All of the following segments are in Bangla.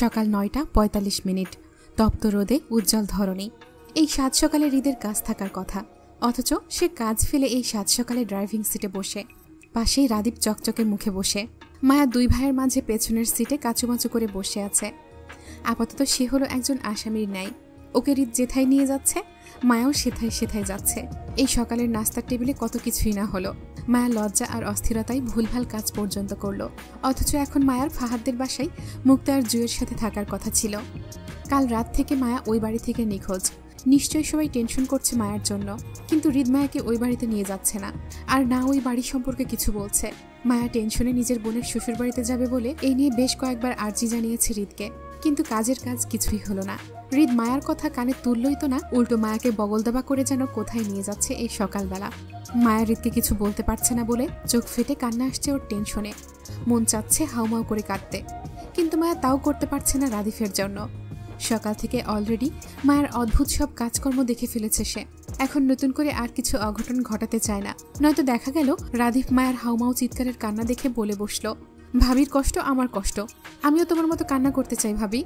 সকাল ৯টা ৪৫ তপ্ত রোদে উজ্জ্বল ধরণী। এই সাত সকালে হৃদের কাজ থাকার কথা, অথচ সে কাজ ফেলে এই সাত সকালে ড্রাইভিং সিটে বসে, পাশেই রাদীপ চকচকে মুখে বসে। মায়া দুই ভাইয়ের মাঝে পেছনের সিটে কাচুমাচু করে বসে আছে। আপাতত সে হলো একজন আসামির ন্যায়। ওকে হৃদ যেথায় নিয়ে যাচ্ছে, মায়াও সেথায় সেথায় যাচ্ছে। এই সকালের নাস্তার টেবিলে কত কিছুই না হলো। মায়া লজ্জা আর অস্থিরতায় ভুলভাল কাজ পর্যন্ত করলো। অথচ এখন মায়ার ফাহাদদের বাসায় মুক্তা আর জুয়ের সাথে থাকার কথা ছিল। কাল রাত থেকে মায়া ওই বাড়ি থেকে নিখোঁজ। নিশ্চয়ই সবাই টেনশন করছে মায়ার জন্য, কিন্তু হৃদ মায়াকে ওই বাড়িতে নিয়ে যাচ্ছে না, আর না ওই বাড়ি সম্পর্কে কিছু বলছে। মায়া টেনশনে নিজের বোনের শ্বশুর বাড়িতে যাবে বলে এই নিয়ে বেশ কয়েকবার আর্জি জানিয়েছে হৃদকে, কিন্তু কাজের কাজ কিছুই হলো না। হৃদ মায়ার কথা কানে তুললই তো না, উল্টো মায়াকে বগলদাবা করে যেন কোথায় নিয়ে যাচ্ছে এই সকালবেলা। মায়া হৃদকে কিছু বলতে পারছে না বলে চোখ ফেটে কান্না আসছে ওর টেনশনে। মন চাচ্ছে হাউমাউ করে কাঁদতে, কিন্তু মায়া তাও করতে পারছে না রাদীফের জন্য। সকাল থেকে অলরেডি মায়ের অদ্ভুত সব কাজকর্ম দেখে ফেলেছে সে। এখন নতুন করে আর কিছু অঘটন ঘটাতে চায় না, নয়তো দেখা গেল রাদীপ মায়ের হাউমাউ চিৎকারের কান্না দেখে বলে বসলো, ভাবির কষ্ট আমার কষ্ট, আমিও তোমার মতো কান্না করতে চাই ভাবি।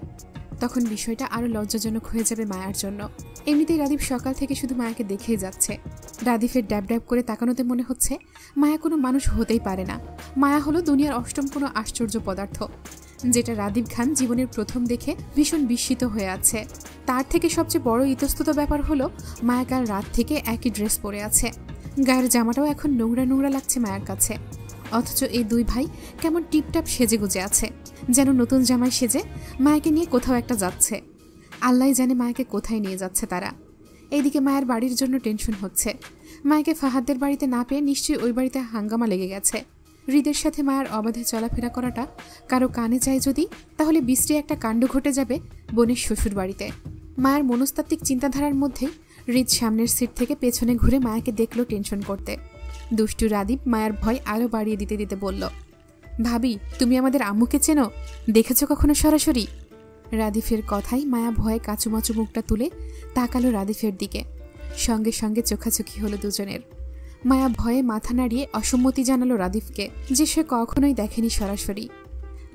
তখন বিষয়টা আরো লজ্জাজনক হয়ে যাবে মায়ার জন্য। এমনিতেই রাদীপ সকাল থেকে শুধু মায়াকে দেখেই যাচ্ছে। রাদীফের ড্যাব ড্যাব করে তাকানোতে মনে হচ্ছে মায়া কোনো মানুষ হতেই পারে না। মায়া হলো দুনিয়ার অষ্টম কোনো আশ্চর্য পদার্থ, যেটা রাদীপ খান জীবনের প্রথম দেখে ভীষণ বিস্মিত হয়ে আছে। তার থেকে সবচেয়ে বড় ইতস্তত ব্যাপার হলো মায়া কাল রাত থেকে একই ড্রেস পরে আছে। গায়ের জামাটাও এখন নোংরা নোংরা লাগছে মায়ার কাছে। অথচ এই দুই ভাই কেমন টিপটাপ সেজে গুজে আছে, যেন নতুন জামাই সেজে মায়াকে নিয়ে কোথাও একটা যাচ্ছে। আল্লাহ জানে মায়াকে কোথায় নিয়ে যাচ্ছে তারা। এইদিকে মায়ের বাড়ির জন্য টেনশন হচ্ছে। মায়াকে ফাহাদদের বাড়িতে না পেয়ে নিশ্চয়ই ওই বাড়িতে হাঙ্গামা লেগে গেছে। হৃদের সাথে মায়ের অবাধে চলাফেরা করাটা কারো কানে যায় যদি, তাহলে বিশ্রী একটা কাণ্ড ঘটে যাবে বোনের শ্বশুর বাড়িতে। মায়ের মনস্তাত্ত্বিক চিন্তাধারার মধ্যেই হৃদ সামনের সিট থেকে পেছনে ঘুরে মায়াকে দেখলো টেনশন করতে। দুষ্টু রাদীপ মায়ের ভয় আরো বাড়িয়ে দিতে দিতে বলল, ভাবি তুমি আমাদের আম্মুকে চেনো, দেখেছো কখনো সরাসরি? রাদীফের কথাই মায়া ভয়ে কাচুমাচু মুখটা তুলে তাকালো রাদীফের দিকে। সঙ্গে সঙ্গে চোখাচোখি হলো দুজনের। মায়া ভয়ে মাথা নাড়িয়ে অসম্মতি জানালো রাদীফকে, যে সে কখনোই দেখেনি সরাসরি।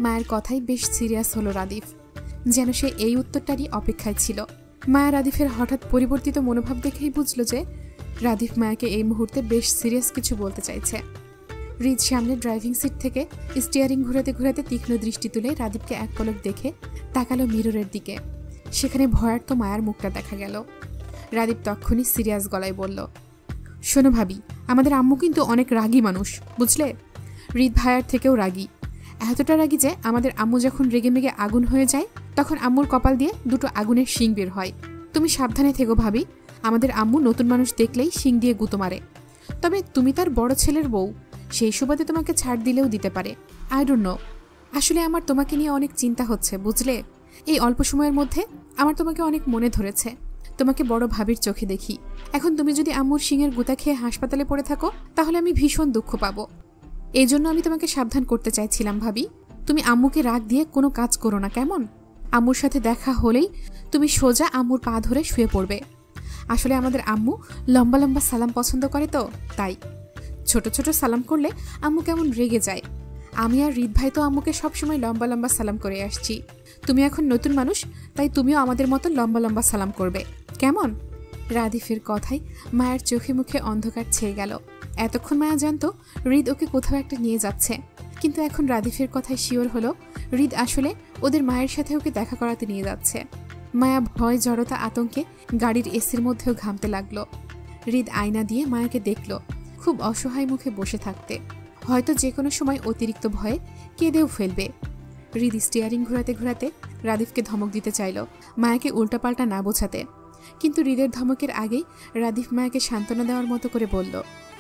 মায়ের কথাই বেশ সিরিয়াস হলো রাদীফ, যেন সে এই উত্তরটারই অপেক্ষায় ছিল। মায়া রাদীফের হঠাৎ পরিবর্তিত মনোভাব দেখেই বুঝলো যে রাদীফ মায়াকে এই মুহূর্তে বেশ সিরিয়াস কিছু বলতে চাইছে। হৃদ সামনে ড্রাইভিং সিট থেকে স্টিয়ারিং ঘুরাতে ঘুরাতে তীক্ষ্ণ দৃষ্টি তুলে রাদীপকে এক পলক দেখে তাকালো মিররের দিকে। সেখানে ভয়ার্ত মায়ার মুখটা দেখা গেল। রাদীপ তক্ষুনি সিরিয়াস গলায় বলল, শোনো ভাবি, আমাদের আম্মু কিন্তু অনেক রাগী মানুষ, বুঝলে? হৃদ ভাইয়ার থেকেও রাগী, এতটা রাগী যে আমাদের আম্মু যখন রেগে মেগে আগুন হয়ে যায় তখন আম্মুর কপাল দিয়ে দুটো আগুনের শিং বের হয়। তুমি সাবধানে থেকো ভাবি, আমাদের আম্মু নতুন মানুষ দেখলেই শিং দিয়ে গুঁতো মারে। তবে তুমি তার বড় ছেলের বউ, সেই সুবাদে তোমাকে ছাড় দিলেও দিতে পারে। আই ডোন্ট নো, আসলে আমার তোমাকে নিয়ে অনেক চিন্তা হচ্ছে, বুঝলে? এই অল্প সময়ের মধ্যে আমার তোমাকে অনেক মনে ধরেছে। তোমাকে বড় ভাবির চোখে দেখি। এখন তুমি যদি আম্মুর শিঙের গুঁতা খেয়ে হাসপাতালে পড়ে থাকো তাহলে আমি ভীষণ দুঃখ পাবো। এই জন্য আমি তোমাকে সাবধান করতে চাইছিলাম ভাবি, তুমি আম্মুকে রাগ দিয়ে কোনো কাজ করো না, কেমন? আম্মুর সাথে দেখা হলেই তুমি সোজা আম্মুর পা ধরে শুয়ে পড়বে। আসলে আমাদের আম্মু লম্বা লম্বা সালাম পছন্দ করে, তো তাই ছোট ছোট সালাম করলে আম্মু কেমন রেগে যায়। আমি আর হৃদ ভাই তো আম্মুকে সবসময় লম্বা লম্বা সালাম করে আসছি। তুমি এখন নতুন মানুষ, তাই তুমিও আমাদের মতো লম্বা লম্বা সালাম করবে, কেমন? রাদীফের কথাই মায়ের চোখে মুখে অন্ধকার ছেয়ে গেল। এতক্ষণ মায়া জানতো হৃদ ওকে কোথাও একটা নিয়ে যাচ্ছে, কিন্তু এখন রাদীফের কথায় শিওর হলো হৃদ আসলে ওদের মায়ের সাথে ওকে দেখা করাতে নিয়ে যাচ্ছে। মায়া ভয় জড়তা আতঙ্কে গাড়ির এসির মধ্যেও ঘামতে লাগলো। হৃদ আয়না দিয়ে মায়াকে দেখল খুব অসহায় মুখে বসে থাকতে, হয়তো যে কোনো সময় অতিরিক্ত ভয়ে কেঁদেও ফেলবে। হৃদ স্টিয়ারিং ঘোরাতে ঘোরাতে রাদীফকে ধমক দিতে চাইল মায়াকে উল্টাপাল্টা না বোঝাতে, কিন্তু হৃদের ধমকের আগেই রাদীফ মায়াকে সান্ত্বনা দেওয়ার মতো করে বলল,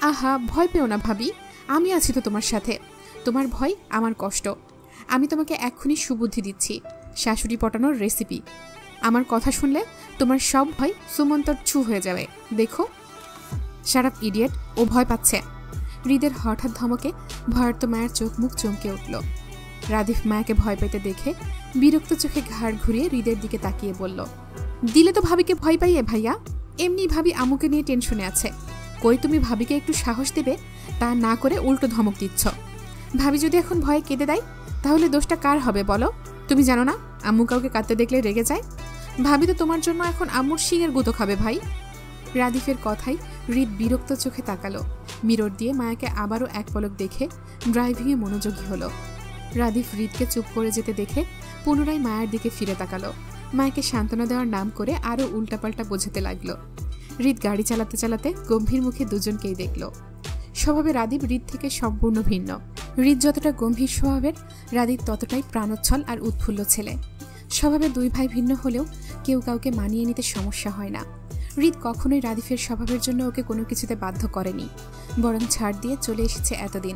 আহা ভয় পেও না ভাবি, আমি আছি তো তোমার সাথে। তোমার ভয় আমার কষ্ট। আমি তোমাকে এক্ষুনি সুবুদ্ধি দিচ্ছি, শাশুড়ি পটানোর রেসিপি। আমার কথা শুনলে তোমার সব ভয় সুমন্তর ছু হয়ে যাবে, দেখো। শাট আপ ইডিয়েট, ও ভয় পাচ্ছে। হৃদের হঠাৎ ধমকে ভয়ার্ত মায়ের চোখ মুখ চমকে উঠল। রাদীফ মায়াকে ভয় পেতে দেখে বিরক্ত চোখে ঘাড় ঘুরিয়ে হৃদের দিকে তাকিয়ে বলল, দিলে তো ভাবিকে ভয় পাইয়ে ভাইয়া, এমনি ভাবি আম্মুকে নিয়ে টেনশনে আছে। কই তুমি ভাবিকে একটু সাহস দেবে, তা না করে উল্টো ধমক দিচ্ছ। ভাবি যদি এখন ভয়ে কেঁদে দেয় তাহলে দোষটা কার হবে বলো? তুমি জানো না আম্মু কাউকে কাঁদতে দেখলে রেগে যায়? ভাবি তো তোমার জন্য এখন আম্মুর শিঙের গুঁতো খাবে ভাই। রাদিফের কথাই হৃদ বিরক্ত চোখে তাকালো। মিরর দিয়ে মায়াকে আবারও এক পলক দেখে ড্রাইভিংয়ে মনোযোগী হলো। রাদিফ হৃদকে চুপ করে যেতে দেখে পুনরায় মায়ের দিকে ফিরে তাকালো। মায়াকে সান্ত্বনা দেওয়ার নাম করে আরও উল্টাপাল্টা বোঝাতে লাগলো। হৃদ গাড়ি চালাতে চালাতে গম্ভীর মুখে দুজনকেই দেখল। স্বভাবে রাদীপ হৃদ থেকে সম্পূর্ণ ভিন্ন। হৃদ যতটা গম্ভীর স্বভাবের, রাদীপ ততটাই প্রাণোচ্ছল আর উৎফুল্ল ছেলে। স্বভাবে দুই ভাই ভিন্ন হলেও কেউ কাউকে মানিয়ে নিতে সমস্যা হয় না। হৃদ কখনোই রাদীফের স্বভাবের জন্য ওকে কোনো কিছুতে বাধ্য করেনি, বরং ছাড় দিয়ে চলে এসেছে এতদিন,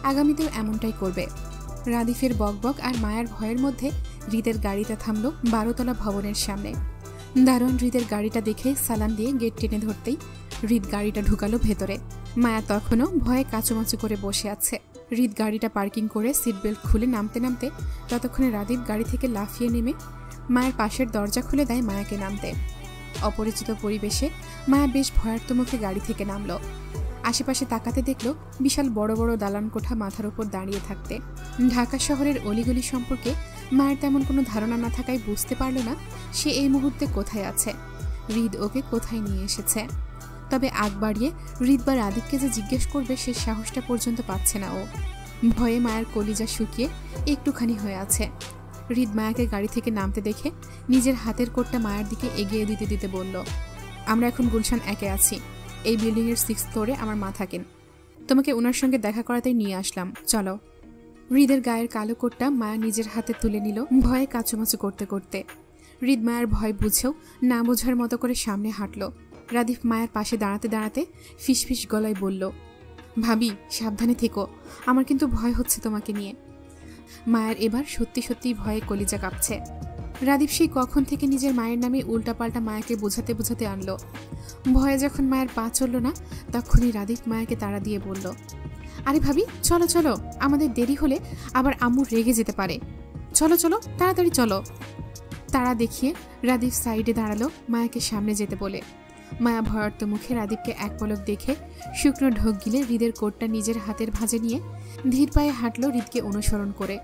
আগামীতেও এমনটাই করবে। রাদীফের বকবক আর মায়ার ভয়ের মধ্যে হৃদের গাড়িটা থামল 12তলা ভবনের সামনে। দারোয়ান হৃদের গাড়িটা দেখে সালাম দিয়ে গেট টেনে ধরতেই হৃদ গাড়িটা ঢুকালো ভেতরে। মায়া তখনও ভয়ে কাচুমাচু করে বসে আছে। হৃদ গাড়িটা পার্কিং করে সিট বেল্ট খুলে নামতে নামতে ততক্ষণে রাদীপ গাড়ি থেকে লাফিয়ে নেমে মায়ের পাশের দরজা খুলে দেয় মায়াকে নামতে। অপরিচিত পরিবেশে মায়া বেশ ভয়ার্ত মুখে গাড়ি থেকে নামল। আশেপাশে তাকাতে দেখল বিশাল বড় বড় দালান কোঠা মাথার উপর দাঁড়িয়ে থাকতে। ঢাকা শহরের অলিগলি সম্পর্কে মায়ের তেমন কোনো ধারণা না থাকায় বুঝতে পারল না সে এই মুহূর্তে কোথায় আছে, হৃদ ওকে কোথায় নিয়ে এসেছে। তবে আগ বাড়িয়ে হৃদ বা রাদীপকে যে জিজ্ঞেস করবে সে সাহসটা পর্যন্ত পাচ্ছে না ও। ভয়ে মায়ের কলিজা শুকিয়ে একটুখানি হয়ে আছে। হৃদ মায়াকে গাড়ি থেকে নামতে দেখে নিজের হাতের কোটটা মায়ের দিকে এগিয়ে দিতে দিতে বলল, আমরা এখন গুলশান 1-এ আছি। এই বিল্ডিংয়ের 6th ফ্লোরে আমার মা থাকেন। তোমাকে ওনার সঙ্গে দেখা করাতেই নিয়ে আসলাম, চলো। হৃদের গায়ের কালো কোটটা মায়া নিজের হাতে তুলে নিল ভয়ে কাচুমাচু করতে করতে। হৃদ মায়ের ভয় বুঝেও না বোঝার মতো করে সামনে হাঁটল। রাদীপ মায়ের পাশে দাঁড়াতে দাঁড়াতে ফিসফিস গলায় বলল, ভাবি সাবধানে থেকো, আমার কিন্তু ভয় হচ্ছে তোমাকে নিয়ে। মায়ের এবার সত্যি সত্যি ভয়ে কলিজা কাঁপছে। রাদীপ সেই কখন থেকে নিজের মায়ের নামে উল্টাপাল্টা মায়াকে বোঝাতে বোঝাতে আনলো। ভয়ে যখন মায়ের পা চলল না তখনই রাদীপ মায়াকে তাড়া দিয়ে বলল, আরে ভাবি চলো চলো, আমাদের দেরি হলে আবার আম্মু রেগে যেতে পারে, চলো চলো তাড়াতাড়ি চলো। তাড়া দেখিয়ে রাদীপ সাইডে দাঁড়ালো মায়াকে সামনে যেতে বলে। মায়া ভয়ার্ত মুখে রাদীপকে এক পলক দেখে শুকনো ঢোক গিলে হৃদের কোটটা নিজের হাতের ভাঁজে নিয়ে ধীর পায়ে হাঁটল হৃদকে অনুসরণ করে।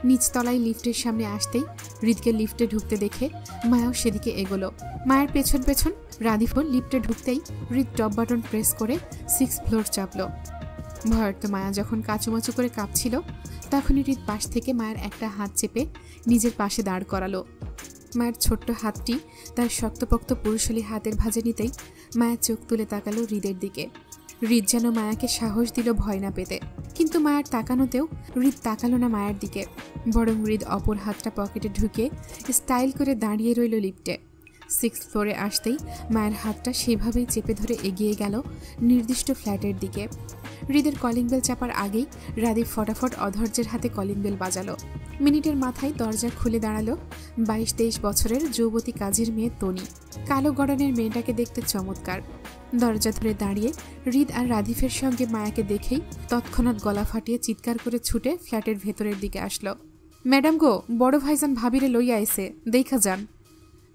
নিচতলায় লিফটের সামনে আসতেই হৃদকে লিফটে ঢুকতে দেখে মায়াও সেদিকে এগোলো। মায়ের পেছন পেছন রাদীপও লিফটে ঢুকতেই হৃদ টপ বাটন প্রেস করে 6th ফ্লোর চাপল। ভয়ার্ত মায়া যখন কাচুমাচু করে কাঁপছিল তখনই হৃদ পাশ থেকে মায়ের একটা হাত চেপে নিজের পাশে দাঁড় করালো। মায়ের ছোট্ট হাতটি তার শক্তপোক্ত পুরুষালী হাতের ভাঁজে নিতেই মায়া চোখ তুলে তাকালো হৃদের দিকে। হৃদ যেন মায়াকে সাহস দিল ভয় না পেতে, কিন্তু মায়ের তাকানোতেও হৃদ তাকালো না মায়ের দিকে, বরং হৃদ অপর হাতটা পকেটে ঢুকে স্টাইল করে দাঁড়িয়ে রইল লিফটে। 6th ফ্লোরে আসতেই মায়ের হাতটা সেভাবেই চেপে ধরে এগিয়ে গেল নির্দিষ্ট ফ্ল্যাটের দিকে। হৃদের কলিং বেল চাপার আগেই রাদীপ ফটাফট অধৈর্যের হাতে কলিং বেল বাজালো। মিনিটের মাথায় দরজা খুলে দাঁড়ালো 22-23 বছরের যুবতী কাজের মেয়ে তনি। কালো গড়নের মেয়েটাকে দেখতে চমৎকার। দরজা ধরে দাঁড়িয়ে হৃদ আর রাদীপের সঙ্গে মায়াকে দেখেই তৎক্ষণাৎ গলা ফাটিয়ে চিৎকার করে ছুটে ফ্ল্যাটের ভেতরের দিকে আসলো। ম্যাডাম গো, বড় ভাইজান ভাবিরে লইয়া আইছে, দেখা যান।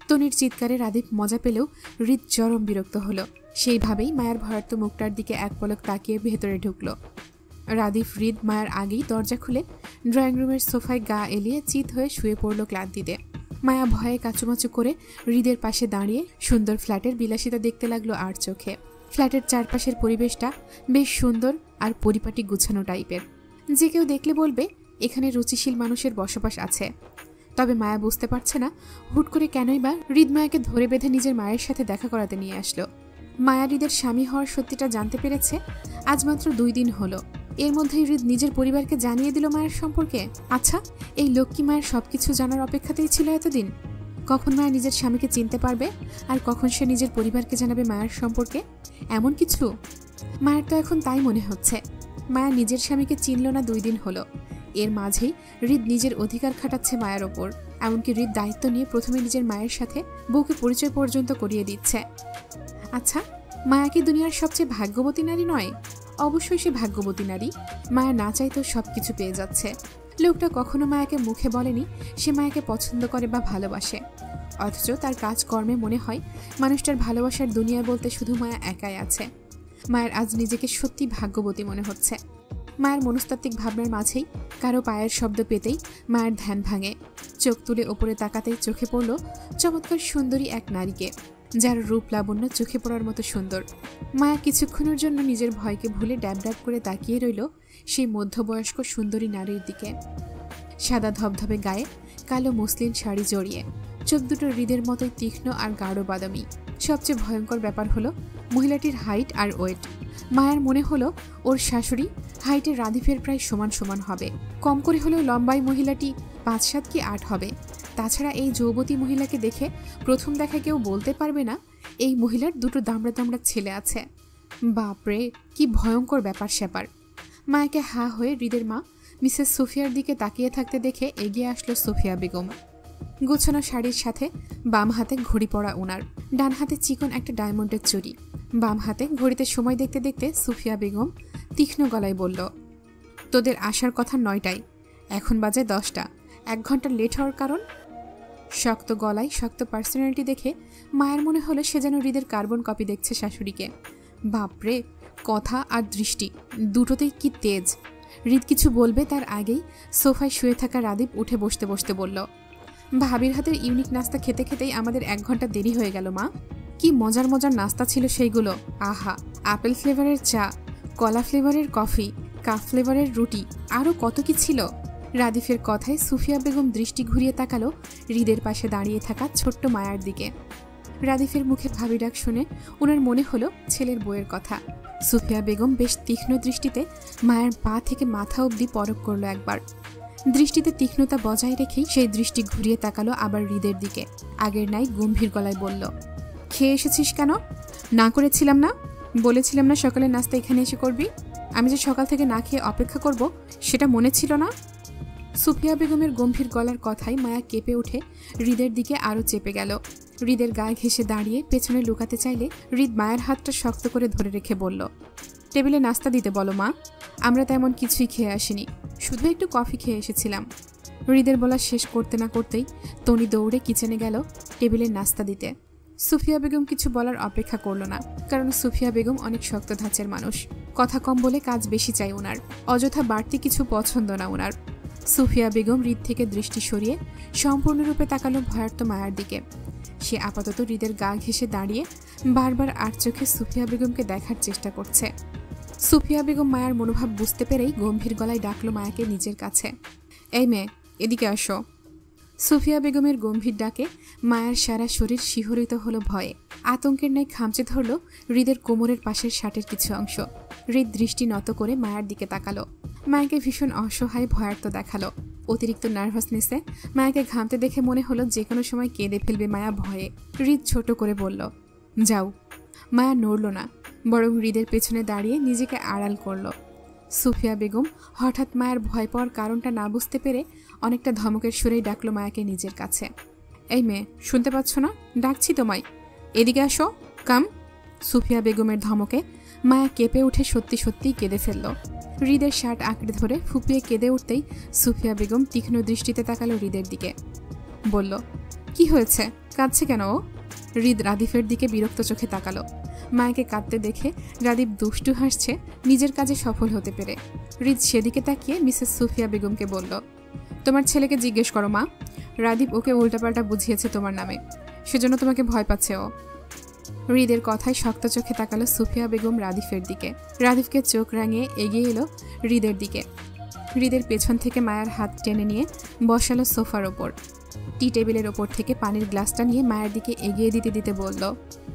তনির চিৎকারে রাদীপ মজা পেলেও হৃদ চরম বিরক্ত হলো। সেইভাবেই মায়ের ভয়ার্ত মুখটার দিকে এক পলক তাকিয়ে ভেতরে ঢুকলো। রাদীপ হৃদ মায়ের আগেই দরজা খুলে ড্রয়িং রুমের সোফায় গা এলিয়ে চিত হয়ে শুয়ে পড়ল ক্লান্তিতে। মায়া ভয়ে কাচুমাচু করে হৃদের পাশে দাঁড়িয়ে সুন্দর ফ্ল্যাটের বিলাসিতা দেখতে লাগলো আর চোখে। ফ্ল্যাটের চারপাশের পরিবেশটা বেশ সুন্দর আর পরিপাটি গুছানো টাইপের। যে কেউ দেখলে বলবে এখানে রুচিশীল মানুষের বসবাস আছে। তবে মায়া বুঝতে পারছে না হুট করে কেনই বা হৃদ মায়াকে ধরে বেঁধে নিজের মায়ের সাথে দেখা করাতে নিয়ে আসলো। মায়া হৃদের স্বামী হওয়ার সত্যিটা জানতে পেরেছে আজ মাত্র 2 দিন হলো। এর মধ্যেই হৃদ নিজের পরিবারকে জানিয়ে দিল মায়ের সম্পর্কে। আচ্ছা, এই লক্ষ্মী মায়ের সবকিছু জানার অপেক্ষাতেই ছিল এতদিন। কখন মায়া নিজের স্বামীকে চিনতে পারবে আর কখন সে নিজের পরিবারকে জানাবে মায়ের সম্পর্কে? এমন কিছু মায়ের তো এখন তাই মনে হচ্ছে। মায়া নিজের স্বামীকে চিনল না 2 দিন হলো। এর মাঝেই হৃদ নিজের অধিকার খাটাচ্ছে মায়ের ওপর। এমনকি হৃদ দায়িত্ব নিয়ে প্রথমে নিজের মায়ের সাথে বউকে পরিচয় পর্যন্ত করিয়ে দিচ্ছে। আচ্ছা, মায়া কি দুনিয়ার সবচেয়ে ভাগ্যবতী নারী নয়? অবশ্যই সে ভাগ্যবতী নারী। মায়া না চাইতেও সবকিছু পেয়ে যাচ্ছে। লোকটা কখনো মায়াকে মুখে বলেনি সে মায়াকে পছন্দ করে বা ভালোবাসে, অথচ তার কাজকর্মে মনে হয় মানুষটার ভালোবাসার দুনিয়া বলতে শুধু মায়া একাই আছে। মায়ের আজ নিজেকে সত্যি ভাগ্যবতী মনে হচ্ছে। মায়ের মনস্তাত্ত্বিক ভাবনার মাঝেই কারো পায়ের শব্দ পেতেই মায়ের ধ্যান ভাঙে। চোখ তুলে ওপরে তাকাতেই চোখে পড়ল চমৎকার সুন্দরী এক নারীকে, যার রূপ লাবণ্য চোখে পড়ার মতো সুন্দর। মায়া কিছুক্ষণের জন্য নিজের ভয়কে ভুলে ড্যাব ড্যাব করে তাকিয়ে রইল সেই মধ্যবয়স্ক সুন্দরী নারীর দিকে। সাদা ধবধবে গায়ে কালো মসলিন শাড়ি জড়িয়ে, চোখ দুটো হৃদের মতোই তীক্ষ্ণ আর গাঢ় বাদামি। সবচেয়ে ভয়ঙ্কর ব্যাপার হলো মহিলাটির হাইট আর ওয়েট। মায়ার মনে হলো ওর শাশুড়ি হাইটে রাধিফের প্রায় সমান সমান হবে। কম করে হলেও লম্বাই মহিলাটি 5-7 কি 8 হবে। তাছাড়া এই যৌবতী মহিলাকে দেখে প্রথম দেখা কেউ বলতে পারবে না এই মহিলার দুটো দামড়া দামড়া ছেলে আছে। বাপরে, কি ভয়ঙ্কর ব্যাপার স্যাপার। মায়াকে হা হয়ে হৃদের মা মিসেস সুফিয়ার দিকে তাকিয়ে থাকতে দেখে এগিয়ে আসলো সুফিয়া বেগম। গোছানো শাড়ির সাথে বাম হাতে ঘড়ি পরা ওনার, ডান হাতে চিকন একটা ডায়মন্ডের চুড়ি। বাম হাতে ঘড়িতে সময় দেখতে দেখতে সুফিয়া বেগম তীক্ষ্ণ গলায় বলল, তোদের আসার কথা 9টায়, এখন বাজে 10টা। 1 ঘন্টা লেট হওয়ার কারণ? শক্ত গলায় শক্ত পার্সোনালিটি দেখে মায়ের মনে হলো সে যেন হৃদের কার্বন কপি দেখছে শাশুড়িকে। বাপরে, কথা আর দৃষ্টি দুটোতেই কি তেজ। হৃদ কিছু বলবে তার আগেই সোফায় শুয়ে থাকা রাদীপ উঠে বসতে বসতে বলল, ভাবির হাতের ইউনিক নাস্তা খেতে খেতেই আমাদের 1 ঘন্টা দেরি হয়ে গেল মা। কি মজার মজার নাস্তা ছিল সেইগুলো। আহা, আপেল ফ্লেভারের চা, কলা ফ্লেভারের কফি, কাপ ফ্লেভারের রুটি, আরও কত কি ছিল। রাদিফের কথায় সুফিয়া বেগম দৃষ্টি ঘুরিয়ে তাকালো হৃদের পাশে দাঁড়িয়ে থাকা ছোট্ট মায়ার দিকে। রাদিফের মুখে ভাবি ডাক শুনে ওনার মনে হলো ছেলের বউয়ের কথা। সুফিয়া বেগম বেশ তীক্ষ্ণ দৃষ্টিতে মায়ের পা থেকে মাথা অবধি পরখ করলো একবার। দৃষ্টিতে তীক্ষ্ণতা বজায় রেখেই সেই দৃষ্টি ঘুরিয়ে তাকালো আবার হৃদের দিকে। আগের নাই গম্ভীর গলায় বলল, খেয়ে এসেছিস কেন? না করেছিলাম না? বলেছিলাম না সকালে নাস্তা এখানে এসে করবি? আমি যে সকাল থেকে না খেয়ে অপেক্ষা করব সেটা মনে ছিল না? সুফিয়া বেগমের গম্ভীর গলার কথায় মায়া কেঁপে উঠে হৃদের দিকে আরও চেপে গেল। হৃদের গায়ে ঘেঁষে দাঁড়িয়ে পেছনে লুকাতে চাইলে হৃদ মায়ের হাতটা শক্ত করে ধরে রেখে বলল, টেবিলে নাস্তা দিতে বলো মা, আমরা তেমন কিছুই খেয়ে আসিনি, শুধু একটু কফি খেয়ে এসেছিলাম। হৃদের বলা শেষ করতে না করতেই তনি দৌড়ে কিচেনে গেল টেবিলে নাস্তা দিতে। সুফিয়া বেগম কিছু বলার অপেক্ষা করল না, কারণ সুফিয়া বেগম অনেক শক্ত ধাঁচের মানুষ। কথা কম বলে কাজ বেশি চাই ওনার, অযথা বাড়তি কিছু পছন্দ না ওনার। সুফিয়া বেগম হৃদ থেকে দৃষ্টি সরিয়ে সম্পূর্ণরূপে তাকালো ভয়ার্ত মায়ার দিকে। সে আপাতত হৃদের গা ঘেঁষে দাঁড়িয়ে বারবার আর চোখে সুফিয়া বেগমকে দেখার চেষ্টা করছে। সুফিয়া বেগম মায়ার মনোভাব বুঝতে পেরেই গম্ভীর গলায় ডাকলো মায়াকে নিজের কাছে, এই মেয়ে, এদিকে আসো। সুফিয়া বেগমের গম্ভীর ডাকে মায়ার সারা শরীর শিহরিত হলো ভয়ে। আতঙ্কের ন্যায় খামচে ধরল হৃদের কোমরের পাশের শার্টের কিছু অংশ। হৃদ দৃষ্টি নত করে মায়ার দিকে তাকালো। মায়াকে ভীষণ অসহায় ভয়ার্ত দেখালো। অতিরিক্ত নার্ভাসনেসে মায়াকে ঘামতে দেখে মনে হলো যে কোনো সময় কেঁদে ফেলবে মায়া ভয়ে। হৃদ ছোট করে বলল, যাও। মায়া নড়ল না, বরং হৃদের পেছনে দাঁড়িয়ে নিজেকে আড়াল করল। সুফিয়া বেগম হঠাৎ মায়ের ভয় পাওয়ার কারণটা না বুঝতে পেরে অনেকটা ধমকের সুরেই ডাকলো মায়াকে নিজের কাছে, এই মেয়ে, শুনতে পাচ্ছ না? ডাকছি তোমায়, এদিকে আসো, কাম। সুফিয়া বেগমের ধমকে মায়া কেঁপে উঠে সত্যি সত্যিই কেঁদে ফেলল। হৃদের শার্ট আঁকড়ে ধরে ফুপিয়ে কেঁদে উঠতেই সুফিয়া বেগম তীক্ষ্ণ দৃষ্টিতে তাকালো হৃদের দিকে। বলল, কি হয়েছে? কাঁদছে কেন ও? হৃদ রাদিফের দিকে বিরক্ত চোখে তাকালো। মায়াকে কাঁদতে দেখে রাদীপ দুষ্টু হাসছে নিজের কাজে সফল হতে পেরে। হৃদ সেদিকে তাকিয়ে মিসেস সুফিয়া বেগমকে বলল, তোমার ছেলেকে জিজ্ঞেস করো মা, রাদীপ ওকে উল্টাপাল্টা বুঝিয়েছে তোমার নামে, সেজন্য তোমাকে ভয় পাচ্ছে ও। হৃদের কথায় শক্ত চোখে তাকালো সুফিয়া বেগম রাদিফের দিকে। রাদিফকে চোখ রাঙিয়ে এগিয়ে এলো হৃদের দিকে। হৃদের পেছন থেকে মায়ার হাত টেনে নিয়ে বসালো সোফার ওপর। টি টেবিলের ওপর থেকে পানির গ্লাসটা নিয়ে মায়ের দিকে এগিয়ে দিতে দিতে বলল,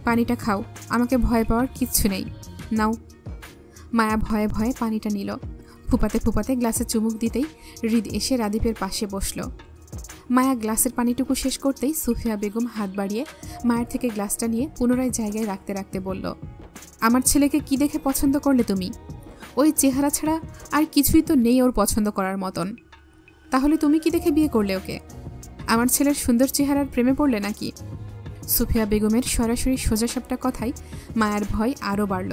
পানিটা খাও, আমাকে ভয় পাওয়ার কিচ্ছু নেই, নাও। মায়া ভয়ে ভয়ে পানিটা নিল। ফুপাতে ফুপাতে গ্লাসে চুমুক দিতেই হৃদ এসে রাদীপের পাশে বসল। মায়া গ্লাসের পানিটুকু শেষ করতেই সুফিয়া বেগম হাত বাড়িয়ে মায়ের থেকে গ্লাসটা নিয়ে পুনরায় জায়গায় রাখতে রাখতে বলল, আমার ছেলেকে কি দেখে পছন্দ করলে তুমি? ওই চেহারা ছাড়া আর কিছুই তো নেই ওর পছন্দ করার মতন। তাহলে তুমি কি দেখে বিয়ে করলে ওকে? আমার ছেলের সুন্দর চেহারার প্রেমে পড়লে নাকি? সুফিয়া বেগমের সরাসরি সোজাসাপটা কথায় মায়ার ভয় আরও বাড়ল।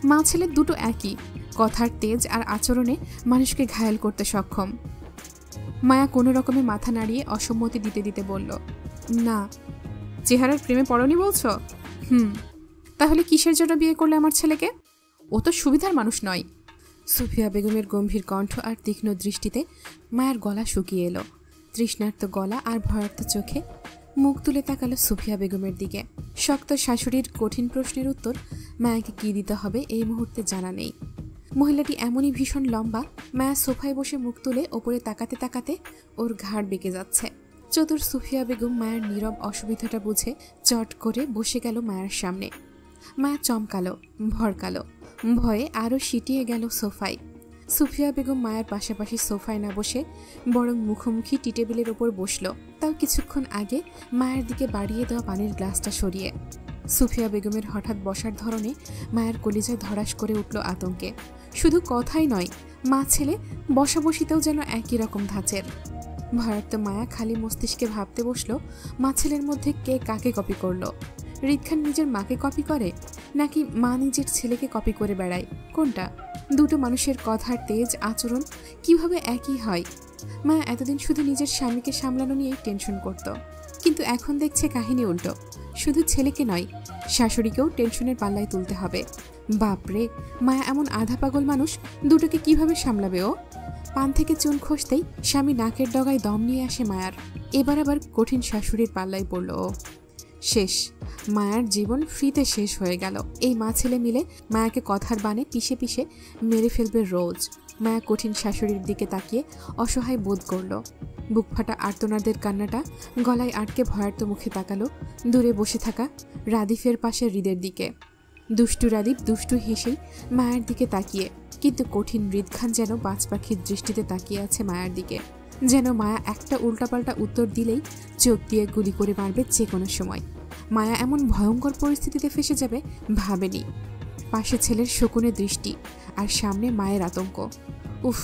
মা ছেলে দুটো একই, কথার তেজ আর আচরণে মানুষকে ঘায়েল করতে সক্ষম। মায়া কোনো রকমে মাথা নাড়িয়ে অসম্মতি দিতে দিতে বলল, না। চেহারার প্রেমে পড়নি বলছো? তাহলে কিসের জন্য বিয়ে করলে আমার ছেলেকে? ও তো সুবিধার মানুষ নয়। সুফিয়া বেগমের গম্ভীর কণ্ঠ আর তীক্ষ্ণ দৃষ্টিতে মায়ের গলা শুকিয়ে এলো। তৃষ্ণার্ত গলা আর ভয়ার্ত চোখে মুখ তুলে তাকালো সুফিয়া বেগমের দিকে। শক্ত শাশুড়ির কঠিন প্রশ্নের উত্তর মায়াকে কি দিতে হবে এই মুহূর্তে জানা নেই। মহিলাটি এমনই ভীষণ লম্বা, মায়া সোফায় বসে মুখ তুলে ওপরে তাকাতে তাকাতে ওর ঘাড় বেঁকে যাচ্ছে। চতুর সুফিয়া বেগম মায়ের নীরব অসুবিধাটা বুঝে চট করে বসে গেল মায়ের সামনে। মায়া চমকালো, ভরকালো, ভয়ে আরও সিটিয়ে গেল সোফায়। সুফিয়া বেগম মায়ের পাশাপাশি সোফায় না বসে বরং মুখোমুখি টি টেবিলের ওপর বসল, তাও কিছুক্ষণ আগে মায়ের দিকে বাড়িয়ে দেওয়া পানির গ্লাসটা সরিয়ে। সুফিয়া বেগমের হঠাৎ বসার ধরনে মায়ের কলিজায় ধড়াস করে উঠল আতঙ্কে। শুধু কথাই নয়, মা ছেলে বসাবসিতেও যেন একই রকম ধাঁচের। ভয়ার্ত মায়া খালি মস্তিষ্কে ভাবতে বসল, মা ছেলের মধ্যে কে কাকে কপি করল। হৃদ খান নিজের মাকে কপি করে, নাকি মা নিজের ছেলেকে কপি করে বেড়ায়? কোনটা? দুটো মানুষের কথার তেজ, আচরণ কিভাবে একই হয়? মায়া এতদিন শুধু নিজের স্বামীকে সামলানো নিয়েই টেনশন করত, কিন্তু এখন দেখছে কাহিনী উল্টো। শুধু ছেলেকে নয়, শাশুড়িকেও টেনশনের পাল্লায় তুলতে হবে। বাপরে, মায়া এমন আধা পাগল মানুষ, দুটোকে কিভাবে সামলাবে ও? পান থেকে চুন খসতেই স্বামী নাকের ডগায় দম নিয়ে আসে মায়ার। এবার আবার কঠিন শাশুড়ির পাল্লায় পড়ল ও। শেষ, মায়ার জীবন ফ্রিতে শেষ হয়ে গেল। এই মা ছেলে মিলে মায়াকে কথার বানে পিষে পিষে মেরে ফেলবে রোজ। মায়া কঠিন শাশুড়ির দিকে তাকিয়ে অসহায় বোধ করল। বুক ফাটা আর্তনাদের কান্নাটা গলায় আটকে ভয়ার্ত মুখে তাকালো দূরে বসে থাকা রাদিফের পাশে হৃদের দিকে। দুষ্টু রাদীপ দুষ্টু হেসেই মায়ের দিকে তাকিয়ে, কিন্তু কঠিন হৃদ খান যেন বাজ পাখির দৃষ্টিতে তাকিয়ে আছে মায়ের দিকে। যেন মায়া একটা উল্টাপাল্টা উত্তর দিলেই চোখ দিয়ে গুলি করে মারবে যে কোনো সময়। মায়া এমন ভয়ঙ্কর পরিস্থিতিতে ফেসে যাবে ভাবেনি। পাশে ছেলের শকুনে দৃষ্টি আর সামনে মায়ের আতঙ্ক। উফ,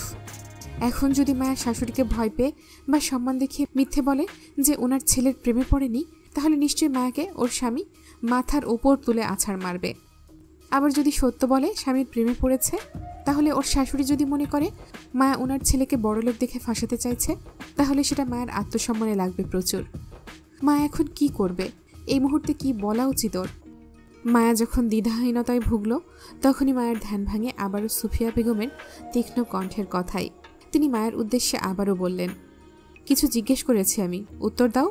এখন যদি মায়া শাশুড়িকে ভয় পেয়ে বা সম্মান দেখিয়ে মিথ্যে বলে যে ওনার ছেলের প্রেমে পড়েনি, তাহলে নিশ্চয়ই মায়াকে ওর স্বামী মাথার ওপর তুলে আছাড় মারবে। আবার যদি সত্য বলে স্বামীর প্রেমে পড়েছে, তাহলে ওর শাশুড়ি যদি মনে করে মায়া ওনার ছেলেকে বড়লোক দেখে ফাঁসাতে চাইছে, তাহলে সেটা মায়ের আত্মসম্মানে লাগবে প্রচুর। মায়া এখন কি করবে? এই মুহূর্তে কি বলা উচিত ওর? মায়া যখন দ্বিধাহীনতায় ভুগল, তখনই মায়ের ধ্যান ভাঙে আবারও সুফিয়া বেগমের তীক্ষ্ণ কণ্ঠের কথাই। তিনি মায়ের উদ্দেশ্যে আবারও বললেন, কিছু জিজ্ঞেস করেছি আমি, উত্তর দাও।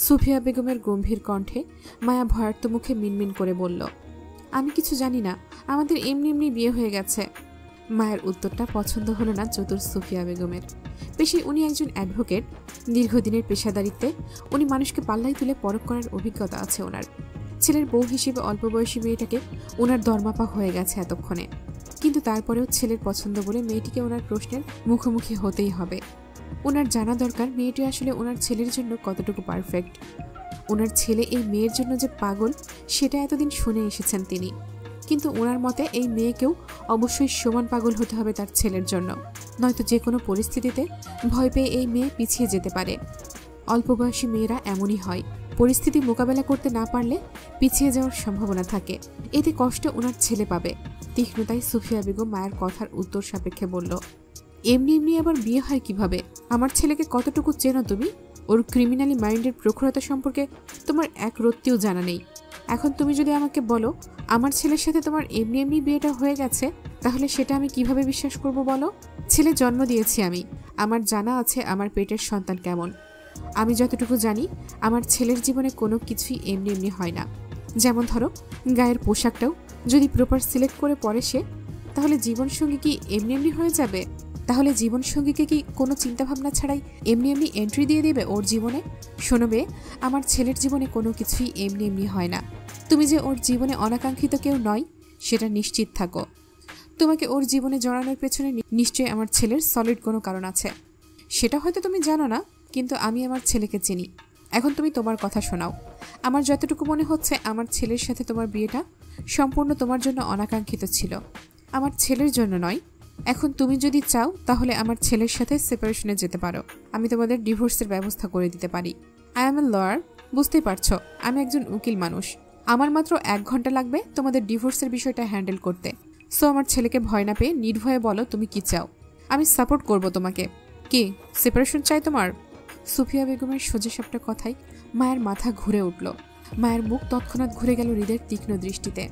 সুফিয়া বেগমের গম্ভীর কণ্ঠে মায়া ভয়ার্ত মুখে মিনমিন করে বলল, আমি কিছু জানি না, আমাদের এমনি এমনি বিয়ে হয়ে গেছে। মায়ের উত্তরটা পছন্দ হলো না চতুর সুফিয়া বেগমের। পেশায় উনি একজন অ্যাডভোকেট, দীর্ঘদিনের পেশাদারিত্বে উনি মানুষকে পাল্লায় তুলে পরখ করার অভিজ্ঞতা আছে ওনার। ছেলের বউ হিসেবে অল্প বয়সী মেয়েটাকে ওনার দরমাপা হয়ে গেছে এতক্ষণে, কিন্তু তারপরেও ছেলের পছন্দ বলে মেয়েটিকে ওনার প্রশ্নের মুখোমুখি হতেই হবে। ওনার জানা দরকার মেয়েটি আসলে ওনার ছেলের জন্য কতটুকু পারফেক্ট। ওনার ছেলে এই মেয়ের জন্য যে পাগল, সেটা এতদিন শুনে এসেছেন তিনি, কিন্তু ওনার মতে এই মেয়েকেও অবশ্যই সমান পাগল হতে হবে তার ছেলের জন্য, নয়তো যে কোনো পরিস্থিতিতে ভয় পেয়ে এই মেয়ে পিছিয়ে যেতে পারে। অল্প বয়সী মেয়েরা এমনই হয়, পরিস্থিতি মোকাবেলা করতে না পারলে পিছিয়ে যাওয়ার সম্ভাবনা থাকে। এতে কষ্ট ওনার ছেলে পাবে। তীক্ষ্ণতায় সুফিয়া বেগম মায়ের কথার উত্তর সাপেক্ষে বলল, এমনি এমনি আবার বিয়ে হয় কিভাবে? আমার ছেলেকে কতটুকু চেনো তুমি? ওর ক্রিমিনালি মাইন্ডের প্রখরতা সম্পর্কে তোমার এক রত্তিও জানা নেই। এখন তুমি যদি আমাকে বলো আমার ছেলের সাথে তোমার এমনি এমনি বিয়েটা হয়ে গেছে, তাহলে সেটা আমি কিভাবে বিশ্বাস করব বলো? ছেলে জন্ম দিয়েছি আমি, আমার জানা আছে আমার পেটের সন্তান কেমন। আমি যতটুকু জানি আমার ছেলের জীবনে কোনো কিছুই এমনি এমনি হয় না। যেমন ধরো, গায়ের পোশাকটাও যদি প্রপার সিলেক্ট করে পরে সে, তাহলে জীবনসঙ্গী কি এমনি এমনি হয়ে যাবে? তাহলে জীবনসঙ্গীকে কি কোনো চিন্তাভাবনা ছাড়াই এমনি এমনি এন্ট্রি দিয়ে দেবে ওর জীবনে? শোনবে, আমার ছেলের জীবনে কোনো কিছুই এমনি এমনি হয় না। তুমি যে ওর জীবনে অনাকাঙ্ক্ষিত কেউ নয় সেটা নিশ্চিত থাকো। তোমাকে ওর জীবনে জড়ানোর পেছনে নিশ্চয়ই আমার ছেলের সলিড কোনো কারণ আছে। সেটা হয়তো তুমি জানো না, কিন্তু আমি আমার ছেলেকে চিনি। এখন তুমি তোমার কথা শোনাও। আমার যতটুকু মনে হচ্ছে আমার ছেলের সাথে তোমার বিয়েটা সম্পূর্ণ তোমার জন্য অনাকাঙ্ক্ষিত ছিল, আমার ছেলের জন্য নয়। এখন তুমি যদি চাও তাহলে আমার ছেলের সাথে সেপারেশনে যেতে পারো, আমি তোমাদের ডিভোর্সের ব্যবস্থা করে দিতে পারি। আই এম এ লয়ার, বুঝতেই পারছো আমি একজন উকিল মানুষ। আমার মাত্র 1 ঘন্টা লাগবে তোমাদের ডিভোর্সের বিষয়টা হ্যান্ডেল করতে। সো আমার ছেলেকে ভয় না পেয়ে নির্ভয়ে বলো তুমি কি চাও, আমি সাপোর্ট করব তোমাকে। কি সেপারেশন চাই তোমার? সুফিয়া বেগমের সোজাসাপটা কথায় মায়ের মাথা ঘুরে উঠল। মায়ের মুখ তৎক্ষণাৎ ঘুরে গেল হৃদের তীক্ষ্ণ দৃষ্টিতে।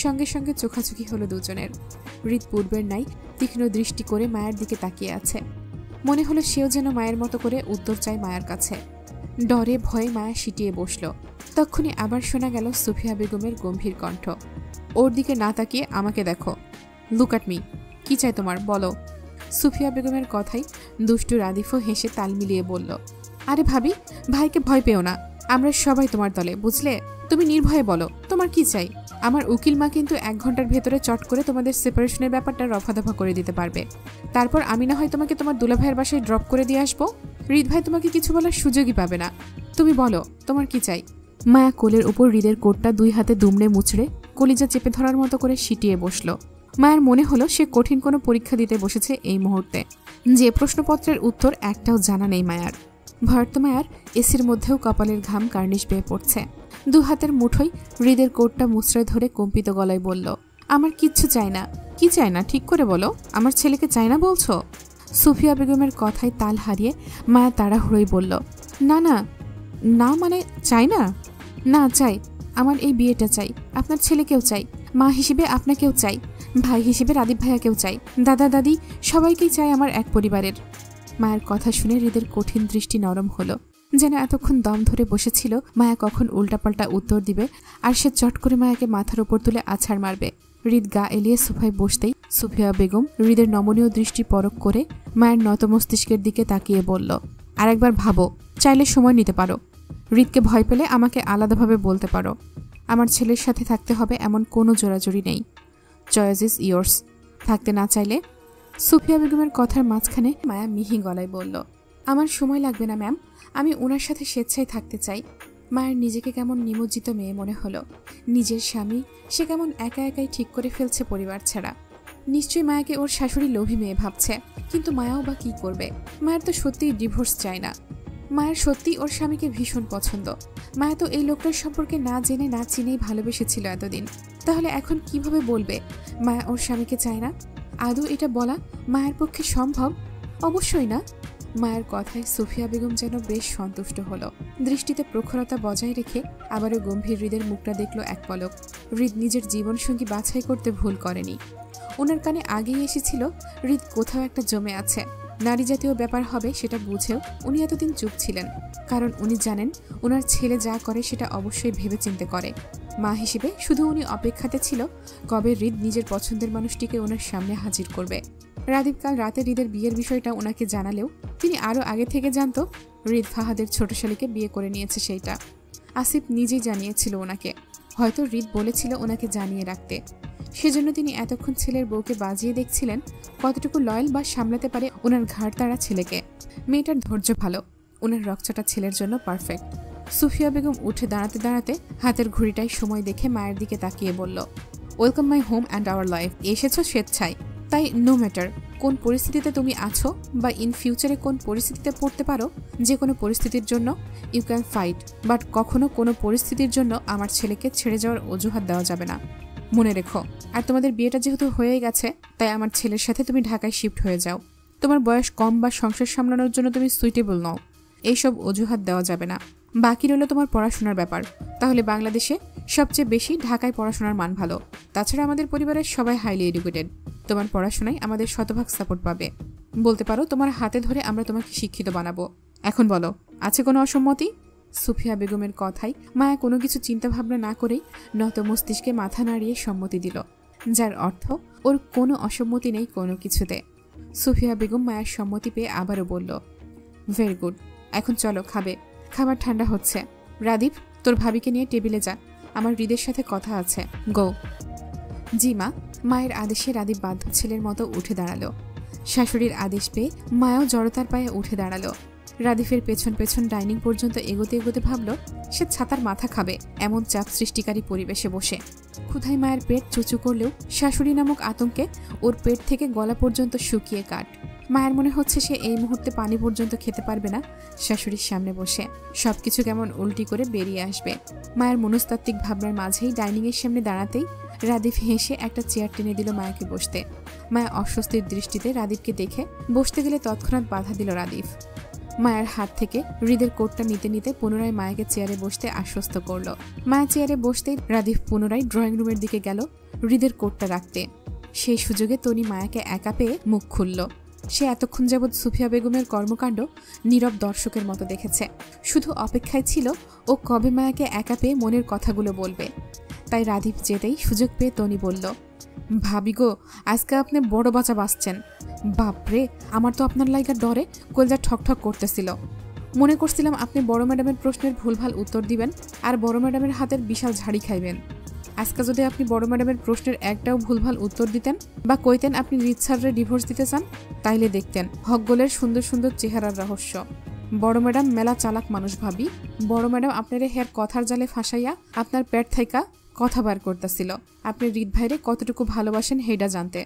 সঙ্গে সঙ্গে চোখাচোখি হলো দুজনের। হৃদ পূর্বের নাই তীক্ষ্ণ দৃষ্টি করে মায়ের দিকে তাকিয়ে আছে। মনে হলো সেও যেন মায়ের মতো করে উত্তর চায় মায়ের কাছে। ডরে ভয়ে মায়া সিটিয়ে বসল। তক্ষুনি আবার শোনা গেল সুফিয়া বেগমের গম্ভীর কণ্ঠ, ওর দিকে না তাকিয়ে আমাকে দেখো। Look at me. কি চাই তোমার, বলো। সুফিয়া বেগমের কথাই দুষ্টু রাদিফও হেসে তাল মিলিয়ে বলল, আরে ভাবি, ভাইকে ভয় পেও না, আমরা সবাই তোমার দলে, বুঝলে? তুমি নির্ভয়ে বলো তোমার কি চাই। আমার উকিল মা কিন্তু 1 ঘন্টার ভেতরে চট করে তোমাদের সেপারেশনের ব্যাপারটা রফাদফা করে দিতে পারবে। তারপর আমি না হয় তোমাকে তোমার দুলাভাইয়ের বাসায় ড্রপ করে দিয়ে আসবো। হৃদ ভাই তোমাকে কিছু বলার সুযোগই পাবে না। তুমি বলো তোমার কি চাই। মায়া কোলের উপর হৃদের কোটটা 2 হাতে দুমড়ে মুচড়ে কলিজা চেপে ধরার মতো করে সিটিয়ে বসল। মায়ের মনে হলো সে কঠিন কোনো পরীক্ষা দিতে বসেছে এই মুহূর্তে। যে প্রশ্নপত্রের উত্তর একটাও জানা নেই মায়ার। ভয়ার্ত মায়ার এসির মধ্যেও কপালের ঘাম কার্নিশ বেয়ে পড়ছে। 2 হাতের মুঠোই হৃদের কোটটা মুচড়ে ধরে কম্পিত গলায় বলল, আমার কিচ্ছু চাই না। কি চাই না ঠিক করে বলো। আমার ছেলেকে চাই না বলছো? সুফিয়া বেগমের কথায় তাল হারিয়ে মায়া তাড়াহুড়োই বলল, না না না, মানে চাই না। না চাই, আমার এই বিয়েটা চাই। আপনার ছেলেকেও চাই, মা হিসেবে আপনাকেও চাই, ভাই হিসেবে রাদীপ ভাইয়াকেও চাই, দাদা দাদি সবাইকেই চাই আমার এক পরিবারের। মায়ের কথা শুনে হৃদের কঠিন দৃষ্টি নরম হলো। যেন এতক্ষণ দম ধরে বসেছিল মায়া কখন উল্টাপাল্টা উত্তর দিবে আর সে চট করে মায়াকে মাথার উপর তুলে আছাড় মারবে। হৃদ গা এলিয়ে সোফায় বসতেই সুফিয়া বেগম হৃদের নমনীয় দৃষ্টি পরখ করে মায়ের নত মস্তিষ্কের দিকে তাকিয়ে বলল, আরেকবার ভাবো, চাইলে সময় নিতে পারো। হৃদকে ভয় পেলে আমাকে আলাদাভাবে বলতে পারো। আমার ছেলের সাথে থাকতে হবে এমন কোনো জোরাজুরি নেই। Choice is yours. থাকতে না চাইলে? সুফিয়া বেগমের কথার মাঝখানে মায়া মিহি গলায় বলল, আমার সময় লাগবে না ম্যাম, আমি ওনার সাথে স্বেচ্ছায় থাকতে চাই। মায়ের নিজেকে কেমন নিমজ্জিত মেয়ে মনে হলো। নিজের স্বামী সে কেমন একা একাই ঠিক করে ফেলছে পরিবার ছাড়া। নিশ্চয়ই মায়াকে ওর শাশুড়ি লোভী মেয়ে ভাবছে, কিন্তু মায়াও বা কি করবে। মায়ের তো সত্যিই ডিভোর্স চায় না। মায়ের সত্যি ওর স্বামীকে ভীষণ পছন্দ। মায়া তো এই লোকটার সম্পর্কে না জেনে না চিনেই ভালোবেসেছিল এতদিন। তাহলে এখন কিভাবে বলবে মায়া ওর স্বামীকে চায় না? আদৌ এটা বলা মায়ের পক্ষে সম্ভব? অবশ্যই না। মায়ের কথায় সুফিয়া বেগম যেন বেশ সন্তুষ্ট হলো। দৃষ্টিতে প্রখরতা বজায় রেখে আবারও গম্ভীর হৃদের মুখটা দেখল এক পলক। হৃদ নিজের জীবনসঙ্গী বাছাই করতে ভুল করেনি। ওনার কানে আগেই এসেছিল হৃদ কোথাও একটা জমে আছে। নারী জাতীয় ব্যাপার হবে সেটা বুঝেও উনি এতদিন চুপ ছিলেন, কারণ উনি জানেন ওনার ছেলে যা করে সেটা অবশ্যই ভেবেচিন্তে করে। মা হিসেবে শুধু উনি অপেক্ষাতে ছিল কবে হৃদ নিজের পছন্দের মানুষটিকে ওনার সামনে হাজির করবে। রাদীপ কাল রাতে হৃদের বিয়ের বিষয়টা ওনাকে জানালেও তিনি আরও আগে থেকে জানত হৃদ ফাহাদের ছোট শালীকে বিয়ে করে নিয়েছে। সেইটা আসিফ নিজেই জানিয়েছিল ওনাকে। হয়তো হৃদ বলেছিল ওনাকে জানিয়ে রাখতে। সেজন্য তিনি এতক্ষণ ছেলের বউকে বাজিয়ে দেখছিলেন কতটুকু লয়াল বা সামলাতে পারে ওনার ঘাড় তাড়া ছেলেকে। মেয়েটার ধৈর্য ভালো, ওনার রকচটা ছেলের জন্য পারফেক্ট। সুফিয়া বেগম উঠে দাঁড়াতে দাঁড়াতে হাতের ঘড়িটায় সময় দেখে মায়ের দিকে তাকিয়ে বলল, welcome my home and our life. এসেছো স্বেচ্ছায়, তাই নো ম্যাটার কোন পরিস্থিতিতে তুমি আছো বা ইন ফিউচারে কোন পরিস্থিতিতে পড়তে পারো, যে কোনো পরিস্থিতির জন্য ইউ ক্যান ফাইট, বাট কখনো কোনো পরিস্থিতির জন্য আমার ছেলেকে ছেড়ে যাওয়ার অজুহাত দেওয়া যাবে না। মনে রেখো। আর তোমাদের বিয়েটা যেহেতু হয়ে গেছে, তাই আমার ছেলের সাথে তুমি ঢাকায় শিফট হয়ে যাও। তোমার বয়স কম বা সংসার সামলানোর জন্য তুমি সুইটেবল নও, এইসব অজুহাত দেওয়া যাবে না। বাকি রইল তোমার পড়াশোনার ব্যাপার। তাহলে বাংলাদেশে সবচেয়ে বেশি ঢাকায় পড়াশোনার মান ভালো। তাছাড়া আমাদের পরিবারের সবাই হাইলি এডুকেটেড। তোমার পড়াশোনায় আমাদের শতভাগ সাপোর্ট পাবে। বলতে পারো তোমার হাতে ধরে আমরা তোমাকে শিক্ষিত বানাবো। এখন বলো, আছে কোনো অসম্মতি? সুফিয়া বেগমের কথায় মায়া কোনো কিছু চিন্তাভাবনা না করেই নত মস্তিষ্কে মাথা নাড়িয়ে সম্মতি দিল, যার অর্থ ওর কোনো অসম্মতি নেই কোনো কিছুতে। সুফিয়া বেগম মায়ের সম্মতি পেয়ে আবারও বলল, ভেরি গুড, এখন চলো খাবে। খাবার ঠান্ডা হচ্ছে। রাদীপ, তোর ভাবিকে নিয়ে টেবিলে যা, আমার হৃদের সাথে কথা আছে। গো। জি মা। মায়ের আদেশে রাদীপ বাধ্য ছেলের মতো উঠে দাঁড়ালো। শাশুড়ির আদেশ পেয়ে মায়াও জড়তার পায়ে উঠে দাঁড়ালো। রাদীফের পেছন পেছন ডাইনিং পর্যন্ত এগোতে এগোতে ভাবল সে ছাতার মাথা খাবে এমন চাপ সৃষ্টিকারী পরিবেশে বসে। ক্ষুধায় মায়ের পেট চুচু করলেও শাশুড়ি নামক আতঙ্কে ওর পেট থেকে গলা পর্যন্ত শুকিয়ে কাট। মায়ের মনে হচ্ছে সে এই মুহূর্তে পানি পর্যন্ত খেতে পারবে না শাশুড়ির সামনে বসে। সবকিছু কেমন উল্টি করে বেরিয়ে আসবে। মায়ের মনস্তাত্ত্বিক ভাবনার মাঝেই ডাইনিংয়ের সামনে দাঁড়াতেই রাদীপ হেসে একটা চেয়ার টেনে দিল মায়াকে বসতে। মায়া অস্বস্তির দৃষ্টিতে রাদীপকে দেখে বসতে গেলে তৎক্ষণাৎ বাধা দিল রাদীপ। মায়ের হাত থেকে হৃদের কোটটা নিতে নিতে পুনরায় মায়াকে চেয়ারে বসতে আশ্বস্ত করল। মায়া চেয়ারে বসতেই রাদীপ পুনরায় ড্রয়িং রুমের দিকে গেল হৃদের কোটটা রাখতে। সেই সুযোগে তনি মায়াকে একা পেয়ে মুখ খুলল। সে এতক্ষণ যাবৎ সুফিয়া বেগমের কর্মকাণ্ড নীরব দর্শকের মতো দেখেছে, শুধু অপেক্ষায় ছিল ও কবে মায়াকে একা পেয়ে মনের কথাগুলো বলবে। তাই রাদীপ যেতেই সুযোগ পেয়ে তনি বলল, ভাবি গো, আজকে আপনি বড় বাঁচা বাঁচছেন। বাপরে, আমার তো আপনার লাইগার ডরে কলজা ঠকঠক করতেছিল। মনে করছিলাম আপনি বড় ম্যাডামের প্রশ্নের ভুলভাল উত্তর দিবেন আর বড় ম্যাডামের হাতের বিশাল ঝাড়ি খাইবেন। আজকে যদি আপনি বড় ম্যাডামের প্রশ্নের একটাও ভুলভাল উত্তর দিতেন বা কইতেন আপনি রিত স্যাররে ডিভোর্স দিতে চান, তাইলে দেখতেন হকগোলের সুন্দর সুন্দর চেহারার রহস্য। বড় ম্যাডাম মেলা চালাক মানুষ ভাবি। বড় ম্যাডাম আপনারে হের কথার জালে ফাঁসাইয়া আপনার পেট থাইকা কথা বার করতেছিল। আপনি রিত ভাইরে কতটুকু ভালোবাসেন হেডা জানতে।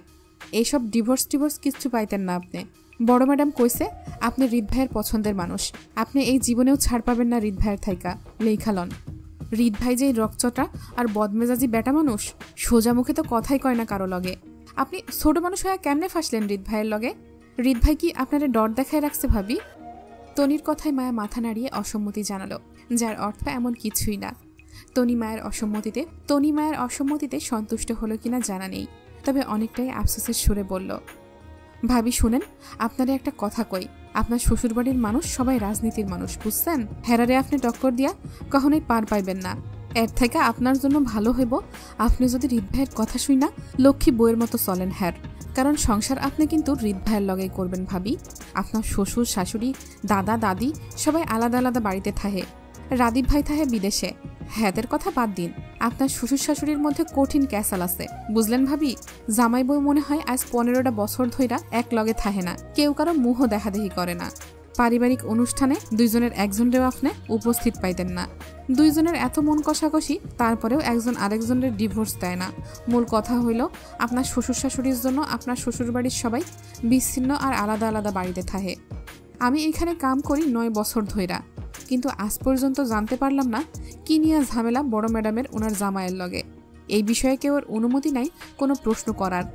এইসব ডিভোর্স কিচ্ছু পাইতেন না আপনি। বড় ম্যাডাম কইছে আপনি রিত ভাইয়ের পছন্দের মানুষ, আপনি এই জীবনেও ছাড় পাবেন না রিত ভাইয়ের থাইকা। লেখালন রিত ভাই যে রকচটা আর বদমেজাজি বেটা মানুষ, সোজা মুখে তো কথাই কয় না কারো লগে। আপনি ছোট মানুষ হয়ে কেমনে ফাঁসলেন রিত ভাইয়ের লগে? রিত ভাই কি আপনারে ডর দেখায় রাখছে ভাবি? তনির কথায় মায়া মাথা নাড়িয়ে অসম্মতি জানালো, যার অর্থ এমন কিছুই না। তনি মায়ের অসম্মতিতে সন্তুষ্ট হলো কিনা জানা নেই, তবে অনেকটাই আফসোসের সুরে বলল, ভাবি শুনেন, আপনারে একটা কথা কই। আপনার শ্বশুরবাড়ির মানুষ সবাই রাজনীতির মানুষ, বুঝছেন? হেরারে আপনি টক্কর দিয়া কখনোই পার পাইবেন না। এর থেকে আপনার জন্য ভালো হইব আপনি যদি রিত ভাইয়ের কথা শুই না লক্ষ্মী বইয়ের মতো চলেন হ্যার। কারণ সংসার আপনি কিন্তু রিত ভাইয়ের লগেই করবেন ভাবি। আপনার শ্বশুর শাশুড়ি দাদা দাদি সবাই আলাদা আলাদা বাড়িতে থাহে, রাদীপ ভাই থাহে বিদেশে। হ্যাদের কথা বাদ দিন, আপনার শ্বশুর শাশুড়ির মধ্যে কঠিন ক্যাসাল আছে, বুঝলেন ভাবি? জামাই বউ মনে হয় আজ 15টা বছর ধইরা এক লগে থাহে না, কেউ কারো মুহ দেখাদেখি করে না। পারিবারিক অনুষ্ঠানে দুইজনের একজনেরও আপনি উপস্থিত পাইতেন না। দুইজনের এত মন কষাকষি, তারপরেও একজন আরেকজনের ডিভোর্স দেয় না। মূল কথা হইল আপনার শ্বশুর শাশুড়ির জন্য আপনার শ্বশুরবাড়ির সবাই বিচ্ছিন্ন আর আলাদা আলাদা বাড়িতে থাহে। আমি এইখানে কাম করি 9 বছর ধইরা, কিন্তু আজ পর্যন্ত জানতে পারলাম না কি নিয়ে ঝামেলা বড় ম্যাডামের ওনার জামাইয়ের লগে। এই বিষয়ে কেউ অনুমতি নাই কোনো প্রশ্ন করার।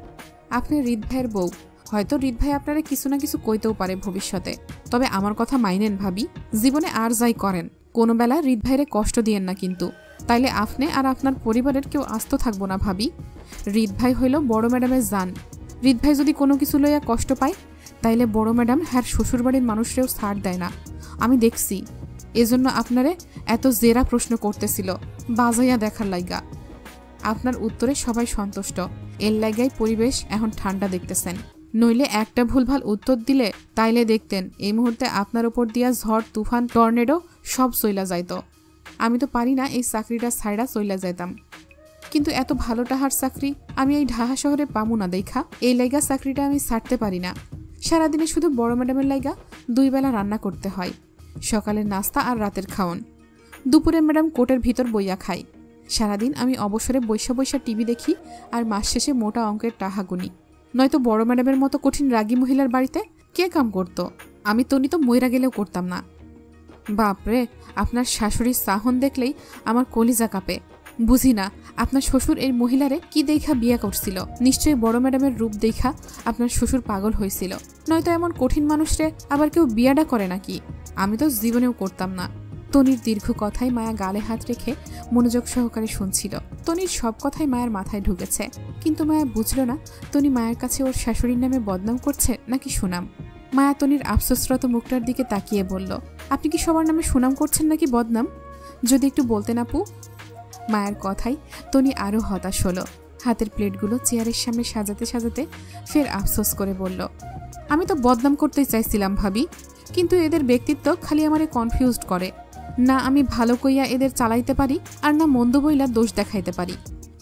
আপনি রিত ভাইয়ের বউ, হয়তো রিত ভাই আপনারা কিছু না কিছু কইতেও পারে ভবিষ্যতে, তবে আমার কথা মাইনেন ভাবি। জীবনে আর যাই করেন কোনো বেলা রিত ভাইরে কষ্ট দিয়েন না কিন্তু, তাইলে আপনি আর আপনার পরিবারের কেউ আস্ত থাকবো না ভাবি। রিত ভাই হইল বড় ম্যাডামের জান। রিত ভাই যদি কোনো কিছু লইয়া কষ্ট পায়, তাইলে বড় ম্যাডাম হ্যার শ্বশুরবাড়ির মানুষরেও ছাড় দেয় না, আমি দেখছি। এজন্য আপনারে এত জেরা প্রশ্ন করতেছিল বাজাইয়া দেখার লাইগা। আপনার উত্তরে সবাই সন্তুষ্ট, এর লাইগাই পরিবেশ এখন ঠান্ডা দেখতেছেন। নইলে একটা ভুলভাল উত্তর দিলে তাইলে দেখতেন এই মুহূর্তে আপনার ওপর দিয়া ঝড় তুফান টর্নেডো সব চইলা যাইত। আমি তো পারি না এই চাকরিটা ছাইড়া চইলা যাইতাম, কিন্তু এত ভালো টাহার চাকরি আমি এই ঢাকা শহরে পামু না দেখা এই লাইগা চাকরিটা আমি ছাড়তে পারি না। সারাদিনে শুধু বড় ম্যাডামের লাইগা 2 বেলা রান্না করতে হয়, সকালের নাস্তা আর রাতের খাওন। দুপুরে ম্যাডাম কোটের ভিতর বইয়া খাই। সারাদিন আমি অবসরে বৈশা টিভি দেখি আর মাস শেষে মোটা অঙ্কের টাহা গুনি। নয়তো বড় ম্যাডামের মতো কঠিন রাগী মহিলার বাড়িতে কে কাম করত? আমি তনি তো মইরা গেলেও করতাম না। বাপরে, আপনার শাশুড়ির সাহন দেখলেই আমার কলিজা কাঁপে। বুঝি না আপনার শ্বশুর এই মহিলারে কি দেখা বিয়া করছিল। নিশ্চয়ই বড় ম্যাডামের রূপ দেখা আপনার শ্বশুর পাগল হয়েছিল, নয়তো এমন কঠিন মানুষরে আবার কেউ বিয়াটা করে নাকি? আমি তো জীবনেও করতাম না। তনির দীর্ঘ কথায় মায়া গালে হাত রেখে মনোযোগ সহকারে শুনছিল। তনির সব কথাই মায়ের মাথায় ঢুকেছে, কিন্তু মায়া বুঝল না তনি মায়ের কাছে ওর শাশুড়ির নামে বদনাম করছে নাকি সুনাম। মায়া তনির আফসোসরত মুখটার দিকে তাকিয়ে বলল, আপনি কি সবার নামে সুনাম করছেন নাকি বদনাম? যদি একটু বলতেন আপু। মায়ের কথাই তনি আরও হতাশ হলো। হাতের প্লেটগুলো চেয়ারের সামনে সাজাতে সাজাতে ফের আফসোস করে বলল, আমি তো বদনাম করতেই চাইছিলাম ভাবি, কিন্তু এদের ব্যক্তিত্ব খালি আমারে কনফিউজড করে। না আমি ভালো কইয়া এদের চালাইতে পারি, আর না মন্দ বইলা দোষ দেখাইতে পারি।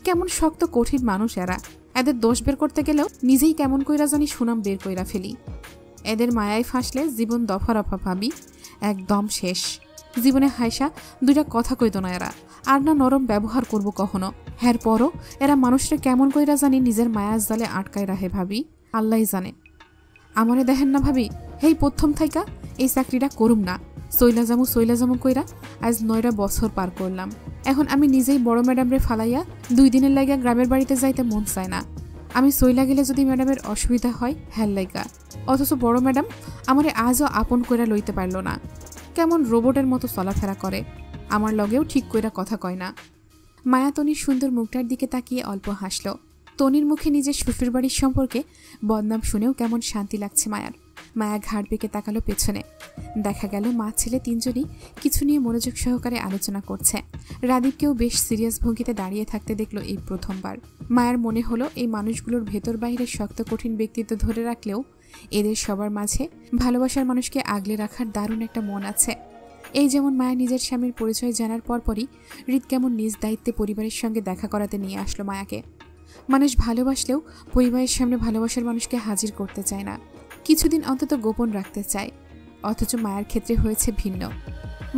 কেমন শক্ত কঠিন মানুষ এরা। এদের দোষ বের করতে গেলেও নিজেই কেমন কইরা জানি সুনাম বের কইরা ফেলি। এদের মায়ায় ফাঁসলে জীবন দফা রফা ভাবি, একদম শেষ। জীবনে হাইসা 2টা কথা কইত না এরা, আর না নরম ব্যবহার করব কখনো। হ্যার পরও এরা মানুষরা কেমন কইরা জানি নিজের মায়ার জালে আটকায় রাখে ভাবি, আল্লাহ জানে। আমারে দেখেন না ভাবি, হেই প্রথম থাইকা এই চাকরিটা করুম না, সইলা জামু কইরা আজ 9টা বছর পার করলাম। এখন আমি নিজেই বড় ম্যাডামরে ফালাইয়া 2 দিনের লাইগা গ্রামের বাড়িতে যাইতে মন চায় না। আমি সইলা গেলে যদি ম্যাডামের অসুবিধা হয় হ্যার লাইগা, অথচ বড় ম্যাডাম আমারে আজও আপন কইরা লইতে পারল না। কেমন রোবটের মতো চলাফেরা করে, আমার লগেও ঠিক কইরা কথা কয় না। মায়া তনির সুন্দর মুখটার দিকে তাকিয়ে অল্প হাসল, তনির মুখে নিজের শ্বশুরবাড়ির সম্পর্কে বদনাম শুনেও কেমন শান্তি লাগছে মায়ার। মায়া ঘাড় বেঁকে তাকালো পেছনে। দেখা গেল মা ছেলে তিনজনই কিছু নিয়ে মনোযোগ সহকারে আলোচনা করছে। রাদীপকেও বেশ সিরিয়াস ভঙ্গিতে দাঁড়িয়ে থাকতে দেখলো এই প্রথমবার। মায়ার মনে হলো এই মানুষগুলোর ভেতর বাইরে শক্ত কঠিন ব্যক্তিত্ব ধরে রাখলেও এদের সবার মাঝে ভালোবাসার মানুষকে আগলে রাখার দারুণ একটা মন আছে। এই যেমন মায়া নিজের স্বামীর পরিচয় জানার পরপরই হৃদ কেমন নিজ দায়িত্বে পরিবারের সঙ্গে দেখা করাতে নিয়ে আসলো মায়াকে। মানুষ ভালোবাসলেও পরিবারের সামনে ভালোবাসার মানুষকে হাজির করতে চায় না, কিছুদিন অন্তত গোপন রাখতে চায়। অথচ মায়ের ক্ষেত্রে হয়েছে ভিন্ন।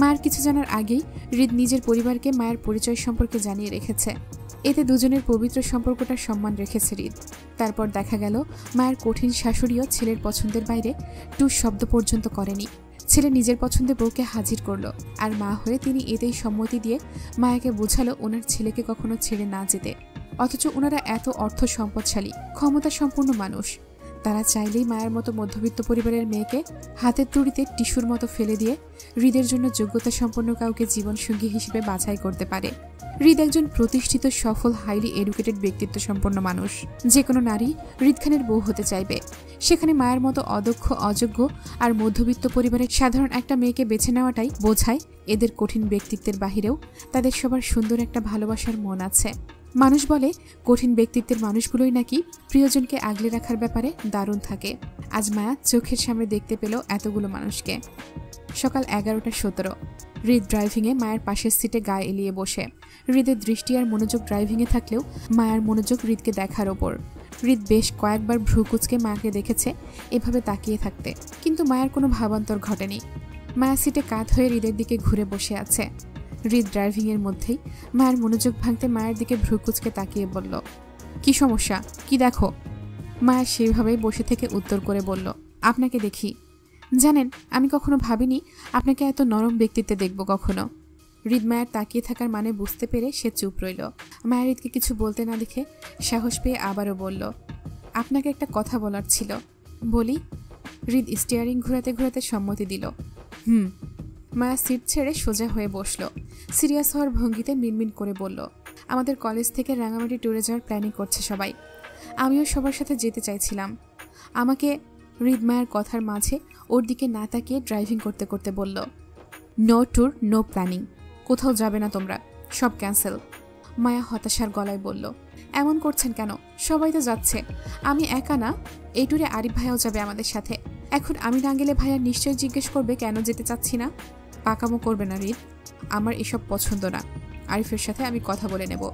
মায়ের কিছু জানার আগেই হৃদ নিজের পরিবারকে মায়ের পরিচয় সম্পর্কে জানিয়ে রেখেছে। এতে দুজনের পবিত্র সম্পর্কটার সম্মান রেখেছে হৃদ। তারপর দেখা গেল মায়ের কঠিন শাশুড়িও ছেলের পছন্দের বাইরে টু শব্দ পর্যন্ত করেনি। ছেলে নিজের পছন্দের বউকে হাজির করলো, আর মা হয়ে তিনি এতেই সম্মতি দিয়ে মায়াকে বোঝালো ওনার ছেলেকে কখনো ছেড়ে না যেতে। অথচ ওনারা এত অর্থ সম্পদশালী ক্ষমতা সম্পন্ন মানুষ, তারা চাইলেই মায়ের মতো মধ্যবিত্ত পরিবারের মেয়েকে হাতের তুড়িতে টিস্যুর মতো ফেলে দিয়ে হৃদের জন্য যোগ্যতা সম্পন্ন কাউকে জীবনসঙ্গী হিসেবে বাছাই করতে পারে। হৃদ একজন প্রতিষ্ঠিত সফল হাইলি এডুকেটেড ব্যক্তিত্ব সম্পন্ন মানুষ। যে কোনো নারী হৃদ খানের বউ হতে চাইবে। সেখানে মায়ের মতো অদক্ষ, অযোগ্য আর মধ্যবিত্ত পরিবারের সাধারণ একটা মেয়েকে বেছে নেওয়াটাই বোঝায় এদের কঠিন ব্যক্তিত্বের বাহিরেও তাদের সবার সুন্দর একটা ভালোবাসার মন আছে। মানুষ বলে কঠিন ব্যক্তিত্বের মানুষগুলোই নাকি প্রিয়জনকে আগলে রাখার ব্যাপারে দারুণ থাকে। আজ মায়া চোখের সামনে দেখতে পেল এতগুলো মানুষকে। সকাল 11:17। হৃদ ড্রাইভিংয়ে মায়ের পাশের সিটে গায়ে এলিয়ে বসে। হৃদের দৃষ্টি আর মনোযোগ ড্রাইভিংয়ে থাকলেও মায়ার মনোযোগ হৃদকে দেখার ওপর। হৃদ বেশ কয়েকবার ভ্রুকুচকে মাকে দেখেছে এভাবে তাকিয়ে থাকতে, কিন্তু মায়ের কোনো ভাবান্তর ঘটেনি। মায়া সিটে কাত হয়ে হৃদের দিকে ঘুরে বসে আছে। হৃদ ড্রাইভিংয়ের মধ্যেই মায়ের মনোযোগ ভাঙতে মায়ের দিকে ভ্রুকুচকে তাকিয়ে বলল, কি সমস্যা, কি দেখো? মায়া সেইভাবেই বসে থেকে উত্তর করে বলল, আপনাকে দেখি। জানেন, আমি কখনো ভাবিনি আপনাকে এত নরম ব্যক্তিত্বে দেখব কখনো। হৃদ মায়ের তাকিয়ে থাকার মানে বুঝতে পেরে সে চুপ রইল। মায়ের হৃদকে কিছু বলতে না দেখে সাহস পেয়ে আবারও বলল, আপনাকে একটা কথা বলার ছিল। বলি? হৃদ স্টিয়ারিং ঘোরাতে ঘোরাতে সম্মতি দিল। মায়া সিট ছেড়ে সোজা হয়ে বসল। সিরিয়াস হওয়ার ভঙ্গিতে মিনমিন করে বলল, আমাদের কলেজ থেকে রাঙামাটি ট্যুরে যাওয়ার প্ল্যানিং করছে সবাই। আমিও সবার সাথে যেতে চাইছিলাম। আমাকে। হৃদ মায়ের কথার মাঝে ওর দিকে না তাকিয়ে ড্রাইভিং করতে করতে বলল, নো ট্যুর, নো প্ল্যানিং। কোথাও যাবে না তোমরা, সব ক্যান্সেল। মায়া হতাশার গলায় বলল, এমন করছেন কেন? সবাই তো যাচ্ছে, আমি একা না। এই ট্যুরে আরিফ ভাইয়াও যাবে আমাদের সাথে। এখন আমি না গেলে ভাইয়া নিশ্চয়ই জিজ্ঞেস করবে কেন যেতে চাচ্ছি না। পাকামো করবে না হৃদ, আমার এসব পছন্দ না। আরিফের সাথে আমি কথা বলে নেব।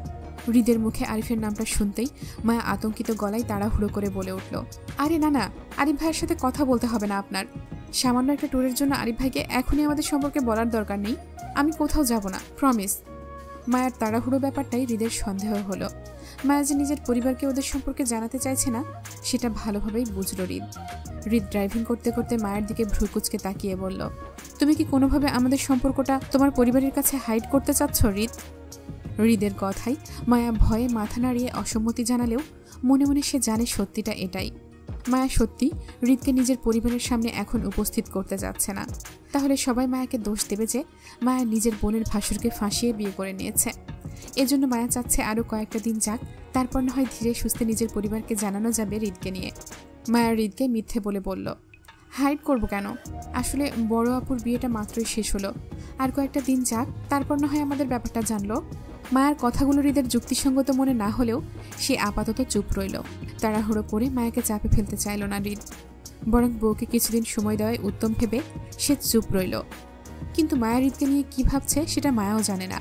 হৃদের মুখে আরিফের নামটা শুনতেই মায়া আতঙ্কিত গলায় তাড়াহুড়ো করে বলে উঠল, আরে না না, আরিফ ভাইয়ের সাথে কথা বলতে হবে না আপনার। সামান্য একটা ট্যুরের জন্য আরিফ ভাইকে এখনই আমাদের সম্পর্কে বলার দরকার নেই। আমি কোথাও যাব না, প্রমিস। মায়ার তাড়াহুড়ো ব্যাপারটাই হৃদের সন্দেহ হলো। মায়া যে নিজের পরিবারকে ওদের সম্পর্কে জানাতে চাইছে না সেটা ভালোভাবেই বুঝল হৃদ। হৃদ ড্রাইভিং করতে করতে মায়ের দিকে ভ্রুকুচকে তাকিয়ে বলল, তুমি কি কোনোভাবে আমাদের সম্পর্কটা তোমার পরিবারের কাছে হাইড করতে চাচ্ছ হৃদ? হৃদের কথায় মায়া ভয়ে মাথা নাড়িয়ে অসম্মতি জানালেও মনে মনে সে জানে সত্যিটা এটাই। মায়া সত্যি হৃদকে নিজের পরিবারের সামনে এখন উপস্থিত করতে যাচ্ছে না। তাহলে সবাই মায়াকে দোষ দেবে যে মায়া নিজের বোনের ভাসুরকে ফাঁসিয়ে বিয়ে করে নিয়েছে। এজন্য মায়া চাচ্ছে আরও কয়েকটা দিন যাক, তারপর না হয় ধীরে সুস্থে নিজের পরিবারকে জানানো যাবে হৃদকে নিয়ে। মায়া হৃদকে মিথ্যে বলল, হাইড করব কেন? আসলে বড় আপুর বিয়েটা মাত্রই শেষ হলো, আর কয়েকটা দিন যাক, তারপর না হয় আমাদের ব্যাপারটা জানলো। মায়ের কথাগুলো হৃদের যুক্তিসঙ্গত মনে না হলেও সে আপাতত চুপ রইল। তাড়াহুড়ো করে মায়াকে চাপে ফেলতে চাইল না হৃদ, বরং বউকে কিছুদিন সময় দেওয়ায় উত্তম ভেবে সে চুপ রইল। কিন্তু মায়া হৃদকে নিয়ে কি ভাবছে সেটা মায়াও জানে না।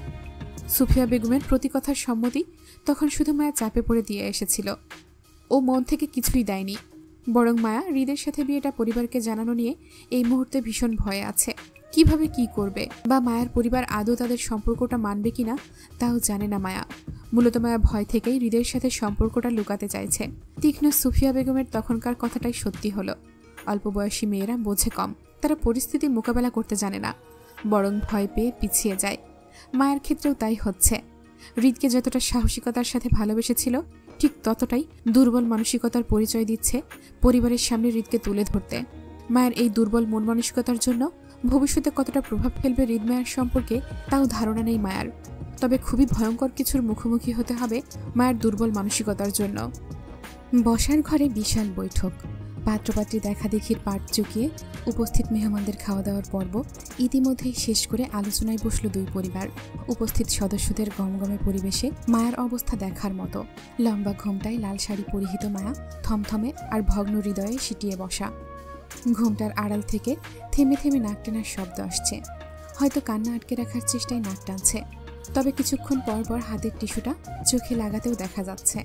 সুফিয়া বেগমের প্রতি কথার সম্মতি তখন শুধু মায়া চাপে পড়ে দিয়ে এসেছিল, ও মন থেকে কিছুই দেয়নি। বরং মায়া হৃদের সাথে বিয়েটা পরিবারকে জানানো নিয়ে এই মুহূর্তে ভীষণ ভয়ে আছে। কিভাবে কি করবে, বা মায়ার পরিবার আদৌ তাদের সম্পর্কটা মানবে কিনা তাও জানে না মায়া। মূলত মায়া ভয় থেকেই হৃদের সাথে সম্পর্কটা লুকাতে চাইছে। তীক্ষ্ণ সুফিয়া বেগমের তখনকার কথাটাই সত্যি হলো। অল্প বয়সী মেয়েরা বোঝে কম, তারা পরিস্থিতি মোকাবেলা করতে জানে না, বরং ভয় পেয়ে পিছিয়ে যায়। মায়ের ক্ষেত্রেও তাই হচ্ছে। হৃদকে যতটা সাহসিকতার সাথে ভালোবেসেছিল, ঠিক ততটাই দুর্বল মানসিকতার পরিচয় দিচ্ছে পরিবারের সামনে হৃদকে তুলে ধরতে। মায়ের এই দুর্বল মন মানসিকতার জন্য ভবিষ্যতে কতটা প্রভাব ফেলবে হৃদ মায়ের সম্পর্কে তাও ধারণা নেই মায়ার। তবে খুবই ভয়ঙ্কর কিছুর মুখোমুখি হতে হবে মায়ের দুর্বল মানসিকতার জন্য। বসার ঘরে বিশাল বৈঠক। পাত্রপাত্রী দেখাদেখির পাট চুকিয়ে উপস্থিত মেহমানদের খাওয়া দাওয়ার পর্ব ইতিমধ্যেই শেষ করে আলোচনায় বসল দুই পরিবার। উপস্থিত সদস্যদের গমগমে পরিবেশে মায়ের অবস্থা দেখার মতো। লম্বা ঘোমটায় লাল শাড়ি পরিহিত মায়া থমথমে আর ভগ্ন হৃদয়ে সিটিয়ে বসা। ঘোমটার আড়াল থেকে থেমে থেমে নাক টানার শব্দ আসছে। হয়তো কান্না আটকে রাখার চেষ্টায় নাক টানছে, তবে কিছুক্ষণ পর পর হাতের টিস্যুটা চোখে লাগাতেও দেখা যাচ্ছে।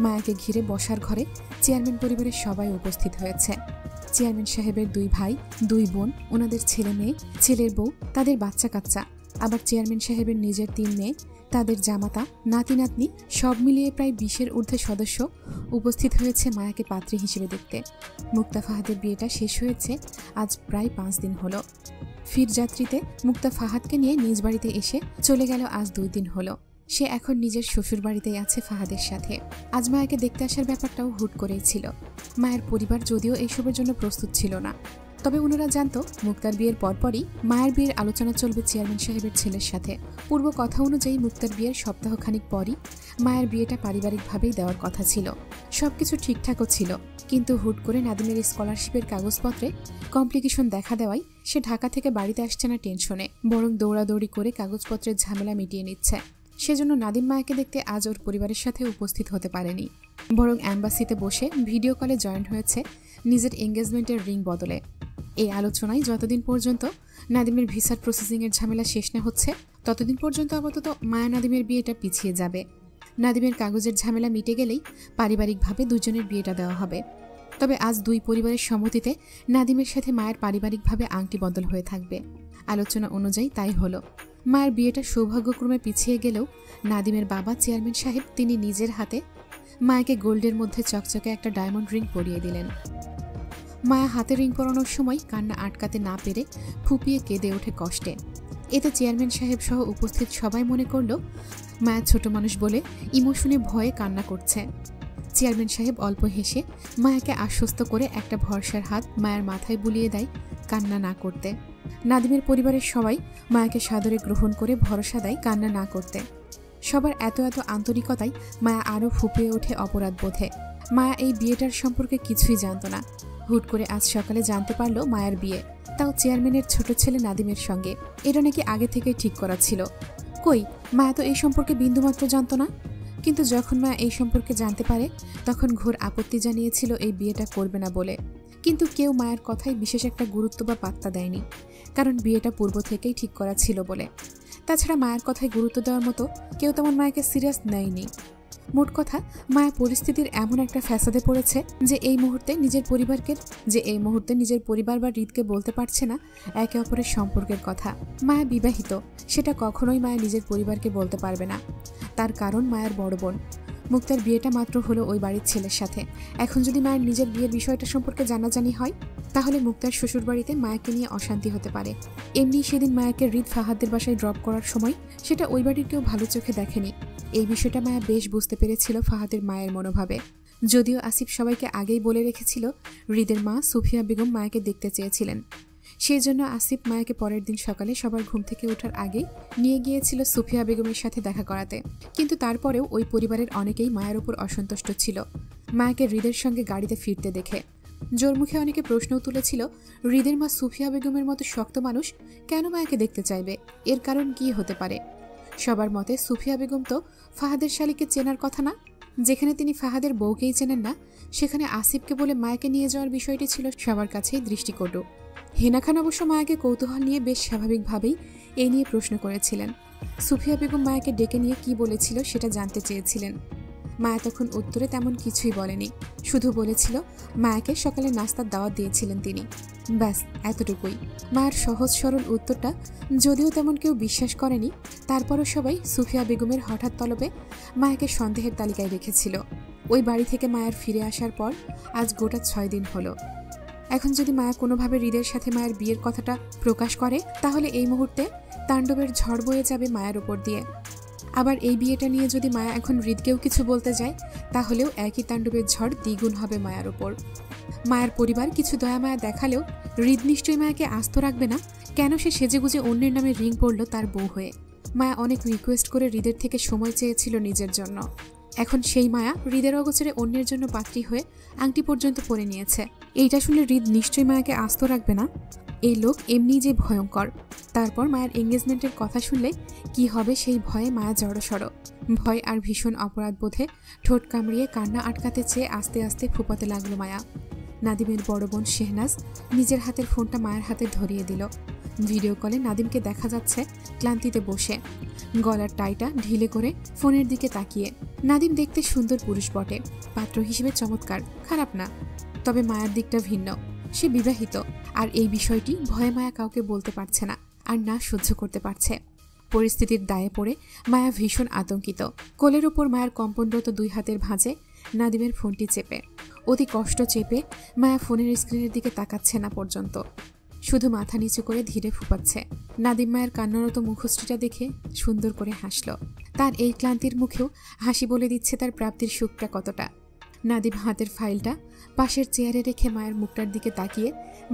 মায়াকে ঘিরে বসার ঘরে চেয়ারম্যান পরিবারের সবাই উপস্থিত হয়েছে। চেয়ারম্যান সাহেবের দুই ভাই, দুই বোন, ওনাদের ছেলে মেয়ে, ছেলের বউ, তাদের বাচ্চা কাচ্চা, আবার চেয়ারম্যান সাহেবের নিজের 3 মেয়ে, তাদের জামাতা, নাতি নাতনি, সব মিলিয়ে প্রায় 20-এর ঊর্ধ্বে সদস্য উপস্থিত হয়েছে মায়াকে পাত্রী হিসেবে দেখতে। মুক্তা ফাহাদের বিয়েটা শেষ হয়েছে আজ প্রায় 5 দিন হলো। ফির যাত্রীতে মুক্তা ফাহাদকে নিয়ে নিজ বাড়িতে এসে চলে গেল আজ 2 দিন হলো। সে এখন নিজের শ্বশুর বাড়িতেই আছে ফাহাদের সাথে। আজ মায়াকে দেখতে আসার ব্যাপারটাও হুট করেই ছিল। মায়ের পরিবার যদিও এইসবের জন্য প্রস্তুত ছিল না, তবে ওনারা জানতো মুক্তার বিয়ের পরপরই মায়ের বিয়ের আলোচনা চলবে চেয়ারম্যান সাহেবের ছেলের সাথে। পূর্ব কথা অনুযায়ী মুক্তার বিয়ের সপ্তাহখানিক পরই মায়ের বিয়েটা পারিবারিকভাবেই দেওয়ার কথা ছিল। সবকিছু ঠিকঠাকও ছিল, কিন্তু হুট করে নাদিমের স্কলারশিপের কাগজপত্রে কমপ্লিকেশন দেখা দেওয়ায় সে ঢাকা থেকে বাড়িতে আসছে না টেনশনে, বরং দৌড়াদৌড়ি করে কাগজপত্রের ঝামেলা মিটিয়ে নিচ্ছে। সেজন্য নাদিম মায়াকে দেখতে আজ ওর পরিবারের সাথে উপস্থিত হতে পারেনি, বরং অ্যাম্বাসিতে বসে ভিডিও কলে জয়েন হয়েছে নিজের এঙ্গেজমেন্টের রিং বদলে। এই আলোচনায় যতদিন পর্যন্ত নাদিমের ভিসার প্রসেসিংয়ের ঝামেলা শেষ না হচ্ছে ততদিন পর্যন্ত আপাতত মায়া নাদিমের বিয়েটা পিছিয়ে যাবে। নাদিমের কাগজের ঝামেলা মিটে গেলেই পারিবারিকভাবে দুজনের বিয়েটা দেওয়া হবে। তবে আজ দুই পরিবারের সম্মতিতে নাদিমের সাথে মায়ের পারিবারিকভাবে আংটি বদল হয়ে থাকবে। আলোচনা অনুযায়ী তাই হলো। মায়ের বিয়েটা সৌভাগ্যক্রমে পিছিয়ে গেলেও নাদিমের বাবা চেয়ারম্যান সাহেব তিনি নিজের হাতে মায়াকে গোল্ডের মধ্যে চকচকে একটা ডায়মন্ড রিং পরিয়ে দিলেন। মায়া হাতে রিং পরানোর সময় কান্না আটকাতে না পেরে ফুপিয়ে কেঁদে ওঠে কষ্টে। এতে চেয়ারম্যান সাহেব সহ উপস্থিত সবাই মনে করল মায়া ছোট মানুষ বলে ইমোশনে ভয়ে কান্না করছে। চেয়ারম্যান সাহেব অল্প হেসে মায়াকে আশ্বস্ত করে একটা ভরসার হাত মায়ের মাথায় বুলিয়ে দেয় কান্না না করতে। নাদিমের পরিবারের সবাই মায়াকে সাদরে গ্রহণ করে ভরসা দেয় কান্না না করতে। সবার এত এত আন্তরিকতায় মায়া আরও ফুপিয়ে ওঠে অপরাধ বোধে। মায়া এই বিয়েটার সম্পর্কে কিছুই জানত না। হুট করে আজ সকালে জানতে পারলো মায়ের বিয়ে, তাও চেয়ারম্যানের ছোট ছেলে নাদিমের সঙ্গে। এটা নাকি আগে থেকে ঠিক করা ছিল। কই, মায়া তো এই সম্পর্কে বিন্দুমাত্র জানত না। কিন্তু যখন মায়া এই সম্পর্কে জানতে পারে তখন ঘোর আপত্তি জানিয়েছিল এই বিয়েটা করবে না বলে। কিন্তু কেউ মায়ের কথায় বিশেষ একটা গুরুত্ব বা পাত্তা দেয়নি, কারণ বিয়েটা পূর্ব থেকেই ঠিক করা ছিল বলে। তাছাড়া মায়ের কথায় গুরুত্ব দেওয়ার মতো কেউ তেমন মায়াকে সিরিয়াস নেয়নি। মোট কথা, মায়া পরিস্থিতির এমন একটা ফ্যাসাদে পড়েছে যে এই মুহূর্তে নিজের পরিবার বা হৃদকে বলতে পারছে না একে অপরের সম্পর্কের কথা। মায়া বিবাহিত, সেটা কখনোই মায়া নিজের পরিবারকে বলতে পারবে না। তার কারণ মায়ের বড় বোন। মুক্তার বিয়েটা মাত্র হলো ওই বাড়ির ছেলের সাথে। এখন যদি মায়ের নিজের বিয়ের বিষয়টা সম্পর্কে জানাজানি হয় তাহলে মুক্তার শ্বশুর বাড়িতে মায়াকে নিয়ে অশান্তি হতে পারে। এমনি সেদিন মায়াকে হৃদ ফাহাদের বাসায় ড্রপ করার সময় সেটা ওই বাড়ির কেউ ভালো চোখে দেখেনি। এই বিষয়টা মায়া বেশ বুঝতে পেরেছিল ফাহাদের মায়ের মনোভাবে। যদিও আসিফ সবাইকে আগেই বলে রেখেছিল হৃদের মা সুফিয়া বেগম মায়াকে দেখতে চেয়েছিলেন। সেই জন্য আসিফ মায়াকে পরের দিন সকালে সবার ঘুম থেকে ওঠার আগেই নিয়ে গিয়েছিল সুফিয়া বেগমের সাথে দেখা করাতে। কিন্তু তারপরেও ওই পরিবারের অনেকেই মায়ের উপর অসন্তুষ্ট ছিল মায়াকে হৃদের সঙ্গে গাড়িতে ফিরতে দেখে। জোর মুখে অনেকে প্রশ্নও তুলেছিল হৃদের মা সুফিয়া বেগমের মতো শক্ত মানুষ কেন মায়াকে দেখতে চাইবে, এর কারণ কি হতে পারে। সবার মতে সুফিয়া বেগম তো ফাহাদের শালীকে চেনার কথা না। যেখানে তিনি ফাহাদের বউকেই চেনেন না, সেখানে আসিফকে বলে মায়াকে নিয়ে যাওয়ার বিষয়টি ছিল সবার কাছেই দৃষ্টিকটু। হেনা খান অবশ্য মায়াকে কৌতূহল নিয়ে বেশ স্বাভাবিকভাবেই এই নিয়ে প্রশ্ন করেছিলেন। সুফিয়া বেগম মায়াকে ডেকে নিয়ে কি বলেছিল সেটা জানতে চেয়েছিলেন। মায়া তখন উত্তরে তেমন কিছুই বলেনি, শুধু বলেছিল মায়াকে সকালে নাস্তার দাওয়াত দিয়েছিলেন তিনি। ব্যাস, এতটুকুই। মায়ের সহজ সরল উত্তরটা যদিও তেমন কেউ বিশ্বাস করেনি, তারপরও সবাই সুফিয়া বেগমের হঠাৎ তলবে মায়াকে সন্দেহের তালিকায় রেখেছিল। ওই বাড়ি থেকে মায়ের ফিরে আসার পর আজ গোটা 6 দিন হলো। এখন যদি মায়া কোনোভাবে হৃদের সাথে মায়ের বিয়ের কথাটা প্রকাশ করে তাহলে এই মুহূর্তে তাণ্ডবের ঝড় বয়ে যাবে মায়ের উপর দিয়ে। আবার এই বিয়েটা নিয়ে যদি মায়া এখন হৃদকেও কিছু বলতে যায় তাহলেও একই তাণ্ডবের ঝড় দ্বিগুণ হবে মায়ার উপর। মায়ের পরিবার কিছু দয়া মায়া দেখালেও হৃদ নিশ্চয়ই মায়াকে আস্ত রাখবে না। কেন সে সেজেগুজে অন্যের নামে রিং পড়ল তার বউ হয়ে। মায়া অনেক রিকোয়েস্ট করে হৃদের থেকে সময় চেয়েছিল নিজের জন্য। এখন সেই মায়া হৃদের অগোচরে অন্যের জন্য পাত্রী হয়ে আংটি পর্যন্ত পরে নিয়েছে। এইটা শুনলে হৃদ নিশ্চয়ই মায়াকে আস্ত রাখবে না। এই লোক এমনি যে ভয়ঙ্কর। তারপর মায়ের এঙ্গেজমেন্টের কথা শুনলে কি হবে সেই ভয়ে মায়া জড়সড়। ভয় আর ভীষণ অপরাধ বোধে ঠোঁট কামড়িয়ে কান্না আটকাতে চেয়ে আস্তে আস্তে ফুপাতে লাগলো মায়া। নাদিমের বড় বোন শেহনাজ নিজের হাতের ফোনটা মায়ের হাতে ধরিয়ে দিল। ভিডিও কলে নাদিমকে দেখা যাচ্ছে ক্লান্তিতে বসে, গলার টাইটা ঢিলে করে ফোনের দিকে তাকিয়ে। নাদিম দেখতে সুন্দর পুরুষ বটে, পাত্র হিসেবে চমৎকার, খারাপ না। তবে মায়ার দিকটা ভিন্ন। সে বিবাহিত, আর এই বিষয়টি ভয়ে মায়া কাউকে বলতে পারছে না, আর না সহ্য করতে পারছে। পরিস্থিতির দায়ে পড়ে মায়া ভীষণ আতঙ্কিত। কোলের ওপর মায়ের কম্পনরত দুই হাতের ভাঁজে নাদিমের ফোনটি চেপে, অতি কষ্ট চেপে মায়া ফোনের স্ক্রিনের দিকে তাকাচ্ছে না পর্যন্ত, শুধু মাথা নিচু করে ধীরে ফুপাচ্ছে। নাদিম মায়ের কান্নারত মুখশ্রীটা দেখে সুন্দর করে হাসল। তার এই ক্লান্তির মুখেও হাসি বলে দিচ্ছে তার প্রাপ্তির সুখটা কতটা। নাদিম হাতের ফাইলটা পাশের চেয়ারে রেখে মায়ের মুখটার দিকে তাকিয়ে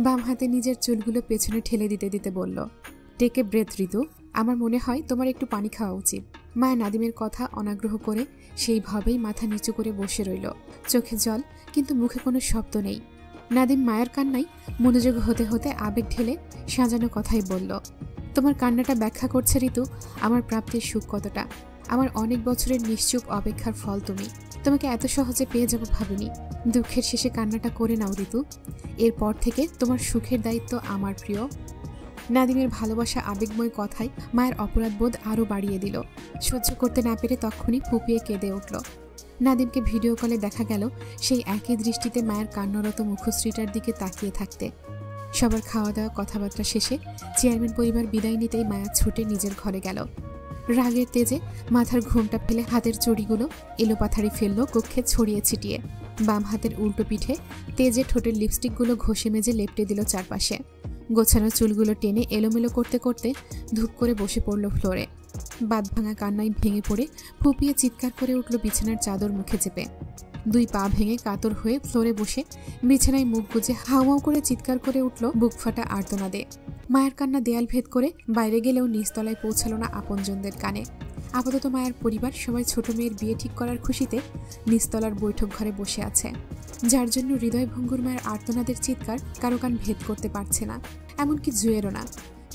বাম হাতে নিজের চুলগুলো পেছনে ঠেলে দিতে দিতে বলল, টেক এ ব্রেথ ঋতু, আমার মনে হয় তোমার একটু পানি খাওয়া উচিত। মায়া নাদিমের কথা অনাগ্রহ করে সেইভাবেই মাথা নিচু করে বসে রইল, চোখে জল কিন্তু মুখে কোনো শব্দ নেই। নাদিম মায়ের কান্নায় মনোযোগ হতে হতে আবেগ ঢেলে সাজানো কথাই বলল, তোমার কান্নাটা ব্যাখ্যা করছে ঋতু আমার প্রাপ্তির সুখ কতটা। আমার অনেক বছরের নিশ্চুপ অপেক্ষার ফল তুমি। তোমাকে এত সহজে পেয়ে যাব ভাবিনি। দুঃখের শেষে কান্নাটা করে নাও ঋতু, এরপর থেকে তোমার সুখের দায়িত্ব আমার প্রিয়। নাদিমের ভালোবাসা আবেগময় কথায় মায়ের অপরাধবোধ আরও বাড়িয়ে দিল। সহ্য করতে না পেরে তখনই ফুপিয়ে কেঁদে উঠল। নাদিমকে ভিডিও কলে দেখা গেল সেই একই দৃষ্টিতে মায়ের কান্নারত মুখশ্রীটার দিকে তাকিয়ে থাকতে। সবার খাওয়া দাওয়া কথাবার্তা শেষে চেয়ারম্যান পরিবার বিদায় নিতেই মায়া ছুটে নিজের ঘরে গেল। রাগের তেজে মাথার ঘুমটা ফেলে হাতের চড়িগুলো এলোপাথারি ফেলল কক্ষে ছড়িয়ে ছিটিয়ে। বাম হাতের উল্টো পিঠে তেজে ঠোঁটের লিপস্টিকগুলো ঘষে মেজে লেপটে দিল চারপাশে। গোছানো চুলগুলো টেনে এলোমেলো করতে করতে ধূপ করে বসে পড়ল ফ্লোরে। বাদ ভাঙা কান্নায় ভেঙে পড়ে ফুপিয়ে চিৎকার করে উঠল বিছানার চাদর মুখে চেপে। দুই পা ভেঙে কাতর হয়ে ফ্লোরে বসে বিছানায় মুখ গুজে হাউমাউ করে চিৎকার করে উঠল বুক ফাটা আর্তনাদে। মায়ের কান্না দেয়াল ভেদ করে বাইরে গেলেও নিচতলায় পৌঁছালো না আপনজনদের কানে। আপাতত মায়ের পরিবার সবাই ছোট মেয়ের বিয়ে ঠিক করার খুশিতে নিচতলার বৈঠক ঘরে বসে আছে, যার জন্য হৃদয় ভঙ্গুর মায়ের আর্তনাদের চিৎকার কারো কান ভেদ করতে পারছে না, এমনকি জুয়েরও না।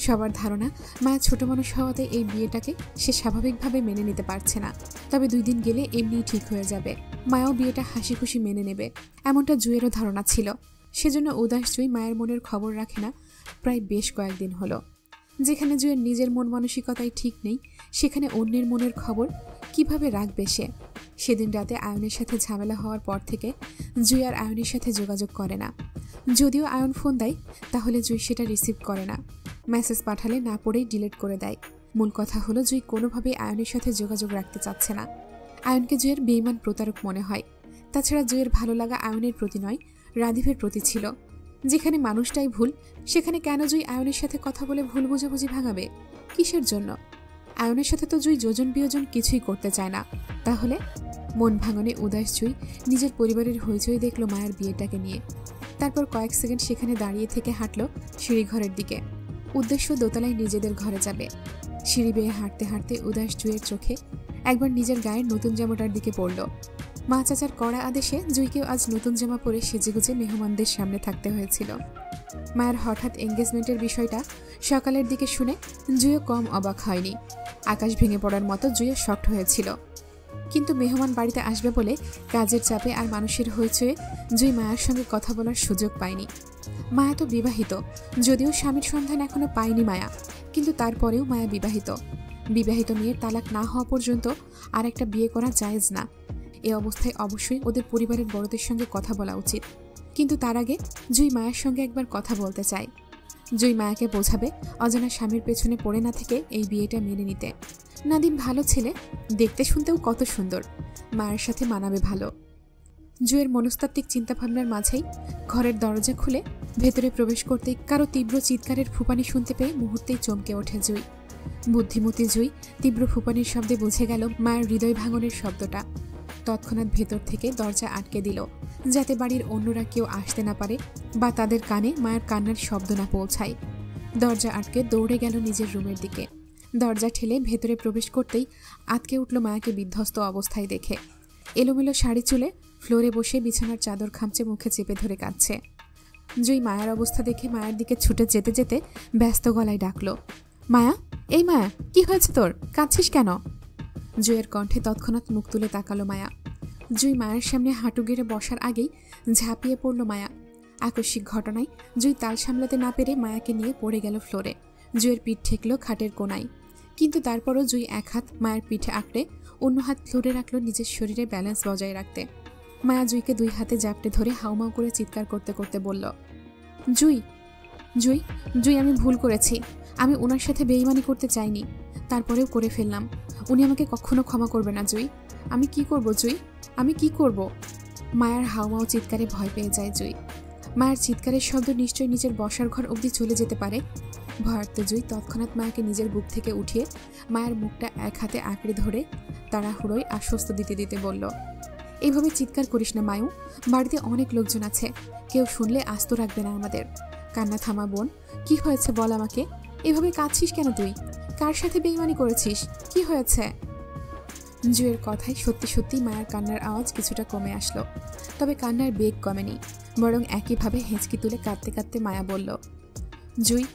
সবার ধারণা মায়ের ছোট মানুষ হওয়াতে এই বিয়েটাকে সে স্বাভাবিকভাবে মেনে নিতে পারছে না, তবে 2 দিন গেলে এমনিই ঠিক হয়ে যাবে। মায়াও বিয়েটা হাসি খুশি মেনে নেবে, এমনটা জুয়েরও ধারণা ছিল। সেজন্য উদাস জুই মায়ের মনের খবর রাখে না প্রায় বেশ কয়েকদিন হলো। যেখানে জুয়ের নিজের মন মানসিকতাই ঠিক নেই, সেখানে অন্যের মনের খবর কিভাবে রাখবে সে। সেদিন রাতে আয়নের সাথে ঝামেলা হওয়ার পর থেকে জুই আর আয়নের সাথে যোগাযোগ করে না। যদিও আয়ন ফোন দেয় তাহলে জুই সেটা রিসিভ করে না, মেসেজ পাঠালে না পড়েই ডিলিট করে দেয়। মূল কথা হলো জুই কোনোভাবেই আয়নের সাথে যোগাযোগ রাখতে চাচ্ছে না। আয়নকে জুয়ের বেঈমান প্রতারক মনে হয়। তাছাড়া জুয়ের ভালো লাগা আয়নের প্রতি নয়, রাদীপের প্রতি ছিল। যেখানে মানুষটাই ভুল, সেখানে কেন জুই আয়নের সাথে কথা বলে ভুল বুঝাবুঝি ভাঙাবে? কিসের জন্য? আয়নের সাথে তো জুই যোজন বিয়োজন কিছুই করতে চায় না। তাহলে মন ভাঙনে উদাস জুই নিজের পরিবারের হইচই দেখল মায়ের বিয়েটাকে নিয়ে। তারপর কয়েক সেকেন্ড সেখানে দাঁড়িয়ে থেকে হাঁটল সিঁড়িঘরের দিকে। উদ্দেশ্য দোতলায় নিজেদের ঘরে যাবে। সিঁড়ি বেয়ে হাঁটতে হাঁটতে উদাস জুইয়ের চোখে একবার নিজের গায়ের নতুন জামাটার দিকে পড়ল। মা চাচার কড়া আদেশে জুইকেও আজ নতুন জামা পরে সেজেগুজে মেহমানদের সামনে থাকতে হয়েছিল। মায়ের হঠাৎ এঙ্গেজমেন্টের বিষয়টা সকালের দিকে শুনে জুইও কম অবাক হয়নি। আকাশ ভেঙে পড়ার মতো জুইও শক্ট হয়েছিল, কিন্তু মেহমান বাড়িতে আসবে বলে কাজের চাপে আর মানুষের হইচয়ে জুই মায়ের সঙ্গে কথা বলার সুযোগ পায়নি। মায়া তো বিবাহিত, যদিও স্বামীর সন্ধান এখনো পায়নি মায়া, কিন্তু তারপরেও মায়া বিবাহিত। বিবাহিত মেয়ের তালাক না হওয়া পর্যন্ত আর একটা বিয়ে করা জায়েজ না। এ অবস্থায় অবশ্যই ওদের পরিবারের বড়দের সঙ্গে কথা বলা উচিত, কিন্তু তার আগে জুই মায়ের সঙ্গে একবার কথা বলতে চায়। জুই মায়াকে বোঝাবে অজানা স্বামীর পেছনে পড়ে না থেকে এই বিয়েটা মেনে নিতে। নাদিম ভালো ছেলে, দেখতে শুনতেও কত সুন্দর, মায়ের সাথে মানাবে ভালো। জুয়ের মনস্তাত্ত্বিক চিন্তাভাবনার মাঝেই ঘরের দরজা খুলে ভেতরে প্রবেশ করতেই কারো তীব্র চিৎকারের ফুপানি শুনতে পেয়ে মুহূর্তেই চমকে ওঠে জুই। বুদ্ধিমতী জুই তীব্র ফুপানির শব্দে বুঝে গেল মায়ের হৃদয় ভাঙনের শব্দটা। তৎক্ষণাৎ ভেতর থেকে দরজা আটকে দিল, যাতে বাড়ির অন্যরা কেউ আসতে না পারে বা তাদের কানে মায়ের কান্নার শব্দ না পৌঁছায়। দরজা আটকে দৌড়ে গেল নিজের রুমের দিকে। দরজা ঠেলে ভেতরে প্রবেশ করতেই আটকে উঠল মায়াকে বিধ্বস্ত অবস্থায় দেখে। এলোমেলো শাড়ি চুলে ফ্লোরে বসে বিছানার চাদর খামচে মুখে চেপে ধরে কাঁদছে। জুই মায়ার অবস্থা দেখে মায়ের দিকে ছুটে যেতে যেতে ব্যস্ত গলায় ডাকল, মায়া, এই মায়া, কি হয়েছে তোর? কাঁদছিস কেন? জুইয়ের কণ্ঠে তৎক্ষণাৎ মুখ তুলে তাকালো মায়া। জুই মায়ের সামনে হাঁটু গেড়ে বসার আগেই ঝাঁপিয়ে পড়ল মায়া। আকস্মিক ঘটনায় জুই তাল সামলাতে না পেরে মায়াকে নিয়ে পড়ে গেল ফ্লোরে। জুইয়ের পিঠ ঠেকল খাটের কোনায়, কিন্তু তারপরও জুই এক হাত মায়ের পিঠে আঁকড়ে অন্য হাত ফ্লোরে রাখল নিজের শরীরে ব্যালেন্স বজায় রাখতে। মায়া জুইকে দুই হাতে জাপটে ধরে হাউমাউ করে চিৎকার করতে করতে বলল, জুই, জুই, জুই, আমি ভুল করেছি। আমি ওনার সাথে বেইমানি করতে চাইনি, তারপরেও করে ফেললাম। উনি আমাকে কখনো ক্ষমা করবে না জুই। আমি কি করব জুই, আমি কি করব? মায়ার হাউমাউ চিৎকারে ভয় পেয়ে যায় জুই। মায়ের চিৎকারের শব্দ নিশ্চয়ই নিজের বসার ঘর অবধি চলে যেতে পারে। ভয়ার্ত জুই তৎক্ষণাৎ মায়াকে নিজের বুক থেকে উঠিয়ে মায়ের মুখটা এক হাতে আঁকড়ে ধরে তাড়াহুড়োয় আশ্বস্ত দিতে দিতে বলল, এইভাবে চিৎকার করিস না মায়ু, বাড়িতে অনেক লোকজন আছে, কেউ শুনলে আস্ত রাখবে না আমাদের। কান্না থামা বোন, কি হয়েছে বল আমাকে? এভাবে কাঁদছিস কেন তুই? কার সাথে বেইমানি করেছিস? কি হয়েছে? জুয়ের কথায় সত্যি সত্যি মায়ের কান্নার আওয়াজ কিছুটা কমে আসলো, তবে কান্নার বেগ কমেনি, বরং একইভাবে হেঁচকি তুলে কাঁদতে কাঁদতে মায়া বলল, জুই,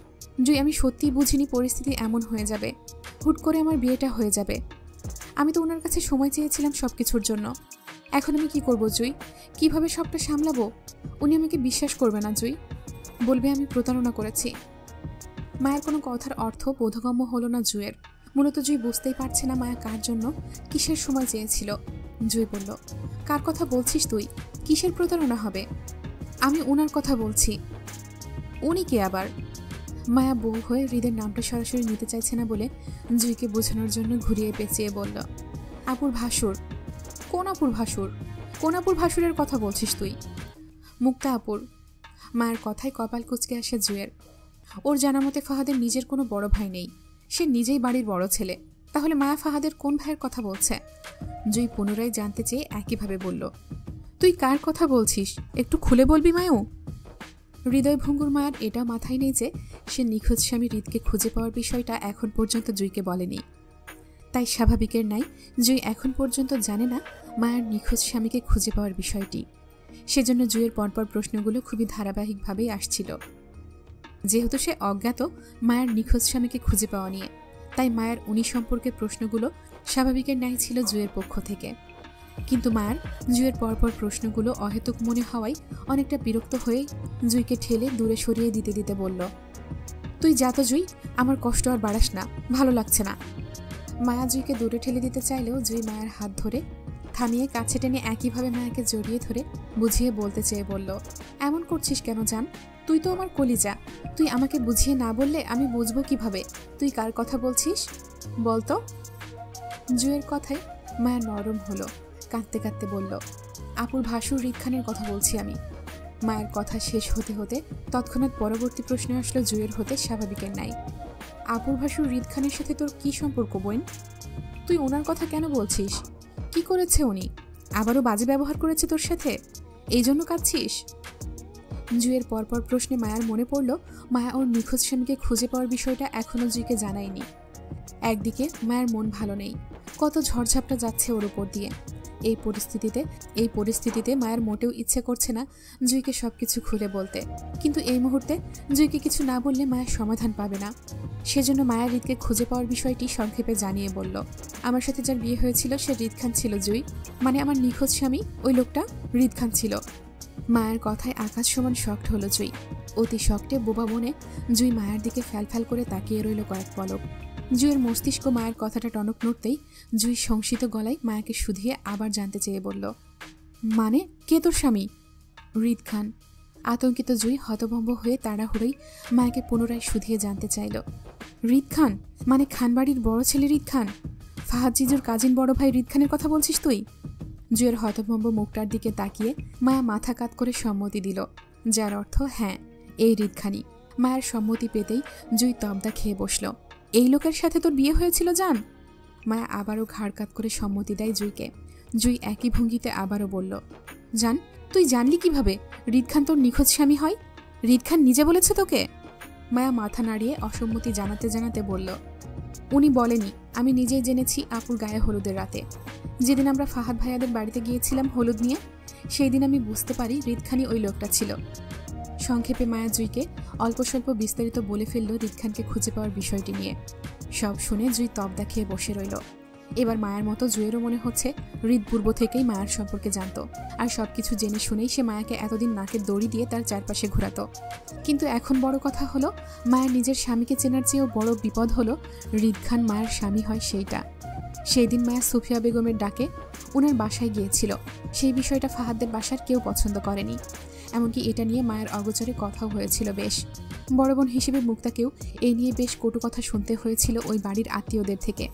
জুই, আমি সত্যিই বুঝিনি পরিস্থিতি এমন হয়ে যাবে। হুট করে আমার বিয়েটা হয়ে যাবে। আমি তো ওনার কাছে সময় চেয়েছিলাম সব কিছুর জন্য। এখন আমি কি করব জুই? কিভাবে সবটা সামলাবো? উনি আমাকে বিশ্বাস করবে না জুই, বলবে আমি প্রতারণা করেছি। মায়ের কোনো কথার অর্থ বোধগম্য হলো না জুয়ের। মূলত জুই বুঝতেই পারছে না মায়া কার জন্য কিসের সময় চেয়েছিল। জুই বলল, কার কথা বলছিস তুই? কিসের প্রতারণা হবে? আমি ওনার কথা বলছি। উনি কে আবার? মায়া বউ হয়ে হৃদের নামটা সরাসরি নিতে চাইছে না বলে জুইকে বোঝানোর জন্য ঘুরিয়ে পেঁচিয়ে বলল, আপুর ভাসুর। কোন আপুর ভাসুর? কোন আপুর ভাসুরের কথা বলছিস তুই? মুক্তা আপুর। মায়ের কথায় কপাল কুঁচকে আসে জুয়ের। ওর জানা মতে ফাহাদের নিজের কোনো বড় ভাই নেই, সে নিজেই বাড়ির বড় ছেলে। তাহলে মায়া ফাহাদের কোন ভাইয়ের কথা বলছে? জুই পুনরায় জানতে চেয়ে একইভাবে বলল, তুই কার কথা বলছিস? একটু খুলে বলবি মায়ু? হৃদয় ভঙ্গুর মায়ার এটা মাথায় নেই যে সে নিখোঁজ স্বামী হৃদকে খুঁজে পাওয়ার বিষয়টা এখন পর্যন্ত জুইকে বলেনি। তাই স্বাভাবিকের নাই জুই এখন পর্যন্ত জানে না মায়ার নিখোঁজ স্বামীকে খুঁজে পাওয়ার বিষয়টি। সেজন্য জুইয়ের পরপর প্রশ্নগুলো খুবই ধারাবাহিকভাবেই আসছিল। যেহেতু সে অজ্ঞাত মায়ের নিখোঁজ স্বামীকে খুঁজে পাওয়া নিয়ে, তাই মায়ের উনি সম্পর্কে প্রশ্নগুলো স্বাভাবিকের ন্যায় ছিল জুইয়ের পক্ষ থেকে। কিন্তু মায়ের জুইয়ের পরপর প্রশ্নগুলো অহেতুক মনে হওয়ায় অনেকটা বিরক্ত হয়ে জুইকে ঠেলে দূরে সরিয়ে দিতে দিতে বলল, তুই যা তো জুই, আমার কষ্ট আর বাড়াস না, ভালো লাগছে না। মায়া জুইকে দূরে ঠেলে দিতে চাইলেও জুই মায়ের হাত ধরে থামিয়ে কাছে টেনে একইভাবে মায়াকে জড়িয়ে ধরে বুঝিয়ে বলতে চেয়ে বলল, এমন করছিস কেন জান? তুই তো আমার কলিজা, তুই আমাকে বুঝিয়ে না বললে আমি বুঝবো কিভাবে তুই কার কথা বলছিস? বলতো। জুইয়ের কথায় মায়া নরম হলো, কাঁদতে কাঁদতে বলল, আপুর ভাসুর হৃদ খানের কথা বলছি আমি। মায়ের কথা শেষ হতে হতে তৎক্ষণাৎ পরবর্তী প্রশ্ন আসলো জুইয়ের হতে স্বাভাবিকের নাই, আপুর ভাসুর হৃদ খানের সাথে তোর কি সম্পর্ক বোন? তুই ওনার কথা কেন বলছিস? কি করেছে উনি? আবারও বাজে ব্যবহার করেছে তোর সাথে, এই জন্য কাঁদছিস? জুইয়ের পরপর প্রশ্নে মায়ার মনে পড়ল মায়া ওর নিখোঁজ স্বামীকে খুঁজে পাওয়ার বিষয়টা এখনও জুইকে জানায়নি। একদিকে মায়ের মন ভালো নেই, কত ঝড়ঝাপটা যাচ্ছে ওর উপর দিয়ে। এই পরিস্থিতিতে মায়ের মোটেও ইচ্ছে করছে না জুইকে সবকিছু খুলে বলতে, কিন্তু এই মুহূর্তে জুইকে কিছু না বললে মায়ের সমাধান পাবে না। সেজন্য মায়া হৃদকে খুঁজে পাওয়ার বিষয়টি সংক্ষেপে জানিয়ে বলল, আমার সাথে যার বিয়ে হয়েছিল সে হৃদ খান ছিল জুই, মানে আমার নিখোঁজ স্বামী ওই লোকটা হৃদ খান ছিল। মায়ের কথায় আকাশ সমান শক্ট হলো জুই। অতি শক্টে বোবা মনে জুই মায়ের দিকে ফ্যালফ্যাল করে তাকিয়ে রইল কয়েক পলক। জুইয়ের মস্তিষ্ক মায়ের কথাটা টনক নড়তেই জুই সংশিত গলায় মায়াকে শুধিয়ে আবার জানতে চেয়ে বলল, মানে কে তোর স্বামী? হৃদ খান। আতঙ্কিত জুই হতভম্ব হয়ে তাড়াহুড়োই মায়াকে পুনরায় শুধিয়ে জানতে চাইল, হৃদ খান মানে খানবাড়ির বড় ছেলে হৃদ খান? ফাহাদ জিজুর কাজিন বড় ভাই হৃদ খানের কথা বলছিস তুই? জুইয়ের হতভম্ব মুখটার দিকে তাকিয়ে মায়া মাথা কাত করে সম্মতি দিল, যার অর্থ হ্যাঁ, এই হৃদ খানই। মায়ের সম্মতি পেতেই জুই তবদা খেয়ে বসল, এই লোকের সাথে তোর বিয়ে হয়েছিল জান? মায়া আবারও ঘাড় কাত করে সম্মতি দেয় জুইকে। জুই একই ভঙ্গিতে আবারও বলল, জান, তুই জানলি কিভাবে হৃদ খান তোর নিখোঁজ স্বামী হয়? হৃদ খান নিজে বলেছে তোকে? মায়া মাথা নাড়িয়ে অসম্মতি জানাতে জানাতে বলল, উনি বলেনি, আমি নিজেই জেনেছি আপুর গায়ে হলুদের রাতে। যেদিন আমরা ফাহাদ ভাইয়াদের বাড়িতে গিয়েছিলাম হলুদ নিয়ে, সেই দিন আমি বুঝতে পারি রিদখানি ওই লোকটা ছিল। সংক্ষেপে মায়া জুইকে অল্প স্বল্প বিস্তারিত বলে ফেলল রিদখানকে খুঁজে পাওয়ার বিষয়টি নিয়ে। সব শুনে জুই তব দেখিয়ে বসে রইল। এবার মায়ার মতো জুয়েরও মনে হচ্ছে হৃদ পূর্ব থেকেই মায়ার সম্পর্কে জানত, আর সবকিছু জেনে শুনেই সে মায়াকে এতদিন নাকের দড়ি দিয়ে তার চারপাশে ঘোরাতো। কিন্তু এখন বড় কথা হলো, মায়ের নিজের স্বামীকে চেনার চেয়েও বড় বিপদ হলো হৃদ খান মায়ের স্বামী হয় সেইটা। সেই দিন মায়া সুফিয়া বেগমের ডাকে ওনার বাসায় গিয়েছিল। সেই বিষয়টা ফাহাদদের বাসার কেউ পছন্দ করেনি, এমনকি এটা নিয়ে মায়ের অগোচরে কথাও হয়েছিল বেশ। বড় বোন হিসেবে মুক্তাকেও এই নিয়ে বেশ কটু কথা শুনতে হয়েছিল ওই বাড়ির আত্মীয়দের থেকে।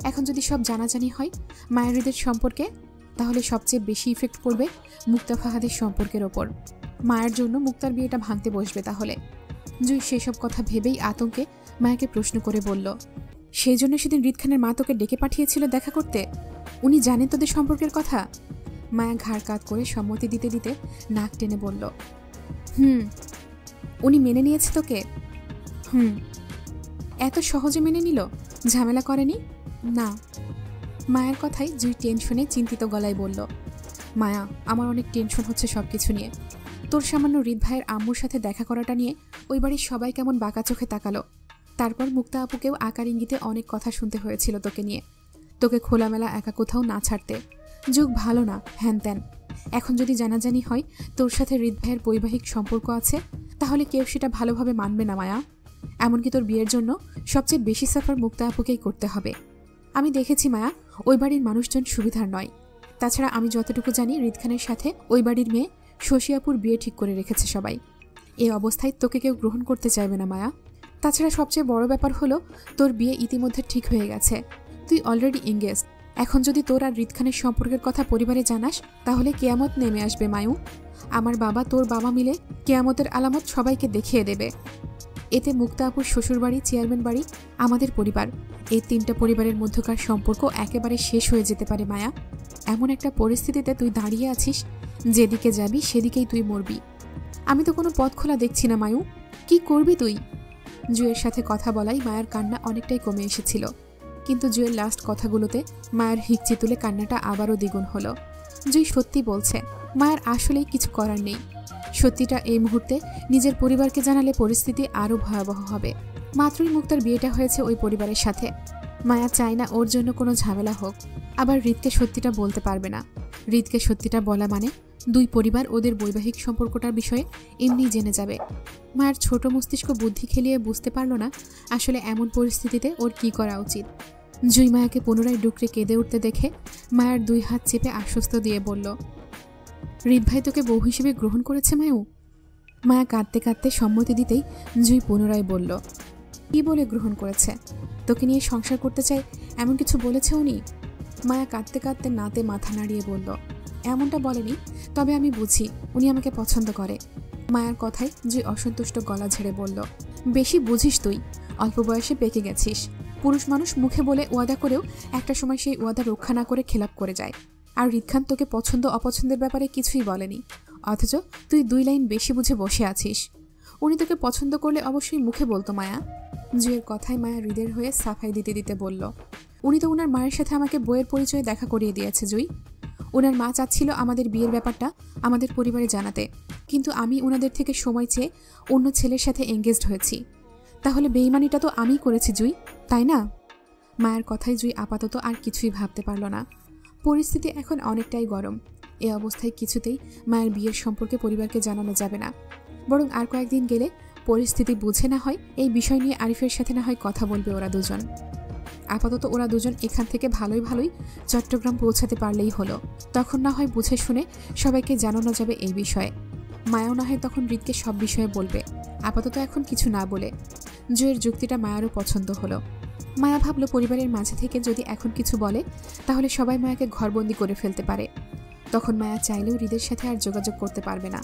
এখন যদি সব জানাজানি হয় মায়ের হৃদের সম্পর্কে, তাহলে সবচেয়ে বেশি ইফেক্ট পড়বে মুক্তা ফাহাদের সম্পর্কের ওপর। মায়ের জন্য মুক্তার বিয়েটা ভাঙতে বসবে তাহলে। জুই সেসব কথা ভেবেই আতঙ্কে মায়াকে প্রশ্ন করে বলল, সেই জন্য সেদিন হৃদখানের মা তোকে ডেকে পাঠিয়েছিল দেখা করতে? উনি জানেন তোদের সম্পর্কের কথা? মায়া ঘাড় কাত করে সম্মতি দিতে দিতে নাক টেনে বলল, উনি মেনে নিয়েছে তোকে? এত সহজে মেনে নিল? ঝামেলা করেনি? না। মায়ের কথায় জুই টেনশনে চিন্তিত গলায় বলল, মায়া, আমার অনেক টেনশন হচ্ছে সবকিছু নিয়ে। তোর সামান্য হৃদ ভাইয়ের আম্মুর সাথে দেখা করাটা নিয়ে ওই বাড়ির সবাই কেমন বাঁকা চোখে তাকালো। তারপর মুক্তা আপুকেও আকার ইঙ্গিতে অনেক কথা শুনতে হয়েছিল তোকে নিয়ে, তোকে খোলামেলা একা কোথাও না ছাড়তে। যুগ ভালো না, হ্যান ত্যান। এখন যদি জানাজানি হয় তোর সাথে হৃদ ভাইয়ের বৈবাহিক সম্পর্ক আছে, তাহলে কেউ সেটা ভালোভাবে মানবে না মায়া। এমনকি তোর বিয়ের জন্য সবচেয়ে বেশি সাফার মুক্তা আপুকেই করতে হবে। আমি দেখেছি মায়া, ওই বাড়ির মানুষজন সুবিধার নয়। তাছাড়া আমি যতটুকু জানি হৃদখানের সাথে ওই বাড়ির মেয়ে শশী আপুর বিয়ে ঠিক করে রেখেছে সবাই। এই অবস্থায় তোকে কেউ গ্রহণ করতে চাইবে না মায়া। তাছাড়া সবচেয়ে বড় ব্যাপার হলো তোর বিয়ে ইতিমধ্যে ঠিক হয়ে গেছে, তুই অলরেডি এঙ্গেজড। এখন যদি তোর আর হৃদখানের সম্পর্কের কথা পরিবারে জানাস, তাহলে কেয়ামত নেমে আসবে মায়ু। আমার বাবা তোর বাবা মিলে কেয়ামতের আলামত সবাইকে দেখিয়ে দেবে। এতে মুক্তা আপুর শ্বশুরবাড়ি, চেয়ারম্যান বাড়ি, আমাদের পরিবার, এই তিনটা পরিবারের মধ্যকার সম্পর্ক একেবারে শেষ হয়ে যেতে পারে মায়া। এমন একটা পরিস্থিতিতে তুই দাঁড়িয়ে আছিস, যেদিকে যাবি সেদিকেই তুই মরবি। আমি তো কোনো পথ খোলা দেখছি না মায়ু, কি করবি তুই? জুয়ের সাথে কথা বলাই মায়ের কান্না অনেকটাই কমে এসেছিল, কিন্তু জুয়ের লাস্ট কথাগুলোতে মায়ের হিকচি তুলে কান্নাটা আবারও দ্বিগুণ হলো। জুই সত্যি বলছে, মায়ের আসলেই কিছু করার নেই। সত্যিটা এই মুহূর্তে নিজের পরিবারকে জানালে পরিস্থিতি আরও ভয়াবহ হবে। মাত্রই মুক্তার বিয়েটা হয়েছে ওই পরিবারের সাথে। মায়া চায় না ওর জন্য কোনো ঝামেলা হোক। আবার হৃদকে সত্যিটা বলতে পারবে না। হৃদকে সত্যিটা বলা মানে দুই পরিবার ওদের বৈবাহিক সম্পর্কটার বিষয়ে এমনি জেনে যাবে। মায়ের ছোট মস্তিষ্ক বুদ্ধি খেলিয়ে বুঝতে পারল না আসলে এমন পরিস্থিতিতে ওর কি করা উচিত। জুই মায়াকে পুনরায় ডুকরে কেঁদে উঠতে দেখে মায়ের দুই হাত চেপে আশ্বস্ত দিয়ে বলল, হৃদ ভাই তোকে বউ হিসেবে গ্রহণ করেছে মায়ু? মায়া কাঁদতে কাঁদতে সম্মতি দিতেই জুই পুনরায় বলল, কি বলে গ্রহণ করেছে? তোকে নিয়ে সংসার করতে চাই এমন কিছু বলেছে উনি? মায়া কাঁদতে কাঁদতে নাতে মাথা নাড়িয়ে বলল, এমনটা বলেনি, তবে আমি বুঝি উনি আমাকে পছন্দ করে। মায়ার কথায় জুই অসন্তুষ্ট গলা ঝেড়ে বলল, বেশি বুঝিস তুই, অল্প বয়সে পেকে গেছিস। পুরুষ মানুষ মুখে বলে ওয়াদা করেও একটা সময় সেই ওয়াদা রক্ষা না করে খেলাপ করে যায়। আর হৃদখান তোকে পছন্দ অপছন্দের ব্যাপারে কিছুই বলেনি, অথচ তুই 2 লাইন বেশি বুঝে বসে আছিস। উনি তোকে পছন্দ করলে অবশ্যই মুখে বলতো মায়া। জুয়ের কথায় মায়া হৃদের হয়ে সাফাই দিতে দিতে বলল, উনি তো ওনার মায়ের সাথে আমাকে বইয়ের পরিচয়ে দেখা করিয়ে দিয়েছে জুই। ওনার মা চাচ্ছিল আমাদের বিয়ের ব্যাপারটা আমাদের পরিবারে জানাতে, কিন্তু আমি ওনাদের থেকে সময় চেয়ে অন্য ছেলের সাথে এঙ্গেজড হয়েছি। তাহলে বেইমানিটা তো আমিই করেছি জুই, তাই না? মায়ের কথায় জুই আপাতত আর কিছুই ভাবতে পারল না। পরিস্থিতি এখন অনেকটাই গরম। এ অবস্থায় কিছুতেই মায়ের বিয়ের সম্পর্কে পরিবারকে জানানো যাবে না, বরং আর কয়েকদিন গেলে পরিস্থিতি বুঝে না হয় এই বিষয় নিয়ে আরিফের সাথে না হয় কথা বলবে ওরা দুজন। আপাতত ওরা দুজন এখান থেকে ভালোই ভালোই চট্টগ্রাম পৌঁছাতে পারলেই হলো। তখন না হয় বুঝে শুনে সবাইকে জানানো যাবে এই বিষয়ে। মায়াও না হয় তখন হৃদকে সব বিষয়ে বলবে, আপাতত এখন কিছু না বলে। জুয়ের যুক্তিটা মায়ারও পছন্দ হলো। মায়া ভাবল পরিবারের মাঝে থেকে যদি এখন কিছু বলে তাহলে সবাই মায়াকে ঘরবন্দি করে ফেলতে পারে। তখন মায়া চাইলেও হৃদের সাথে আর যোগাযোগ করতে পারবে না।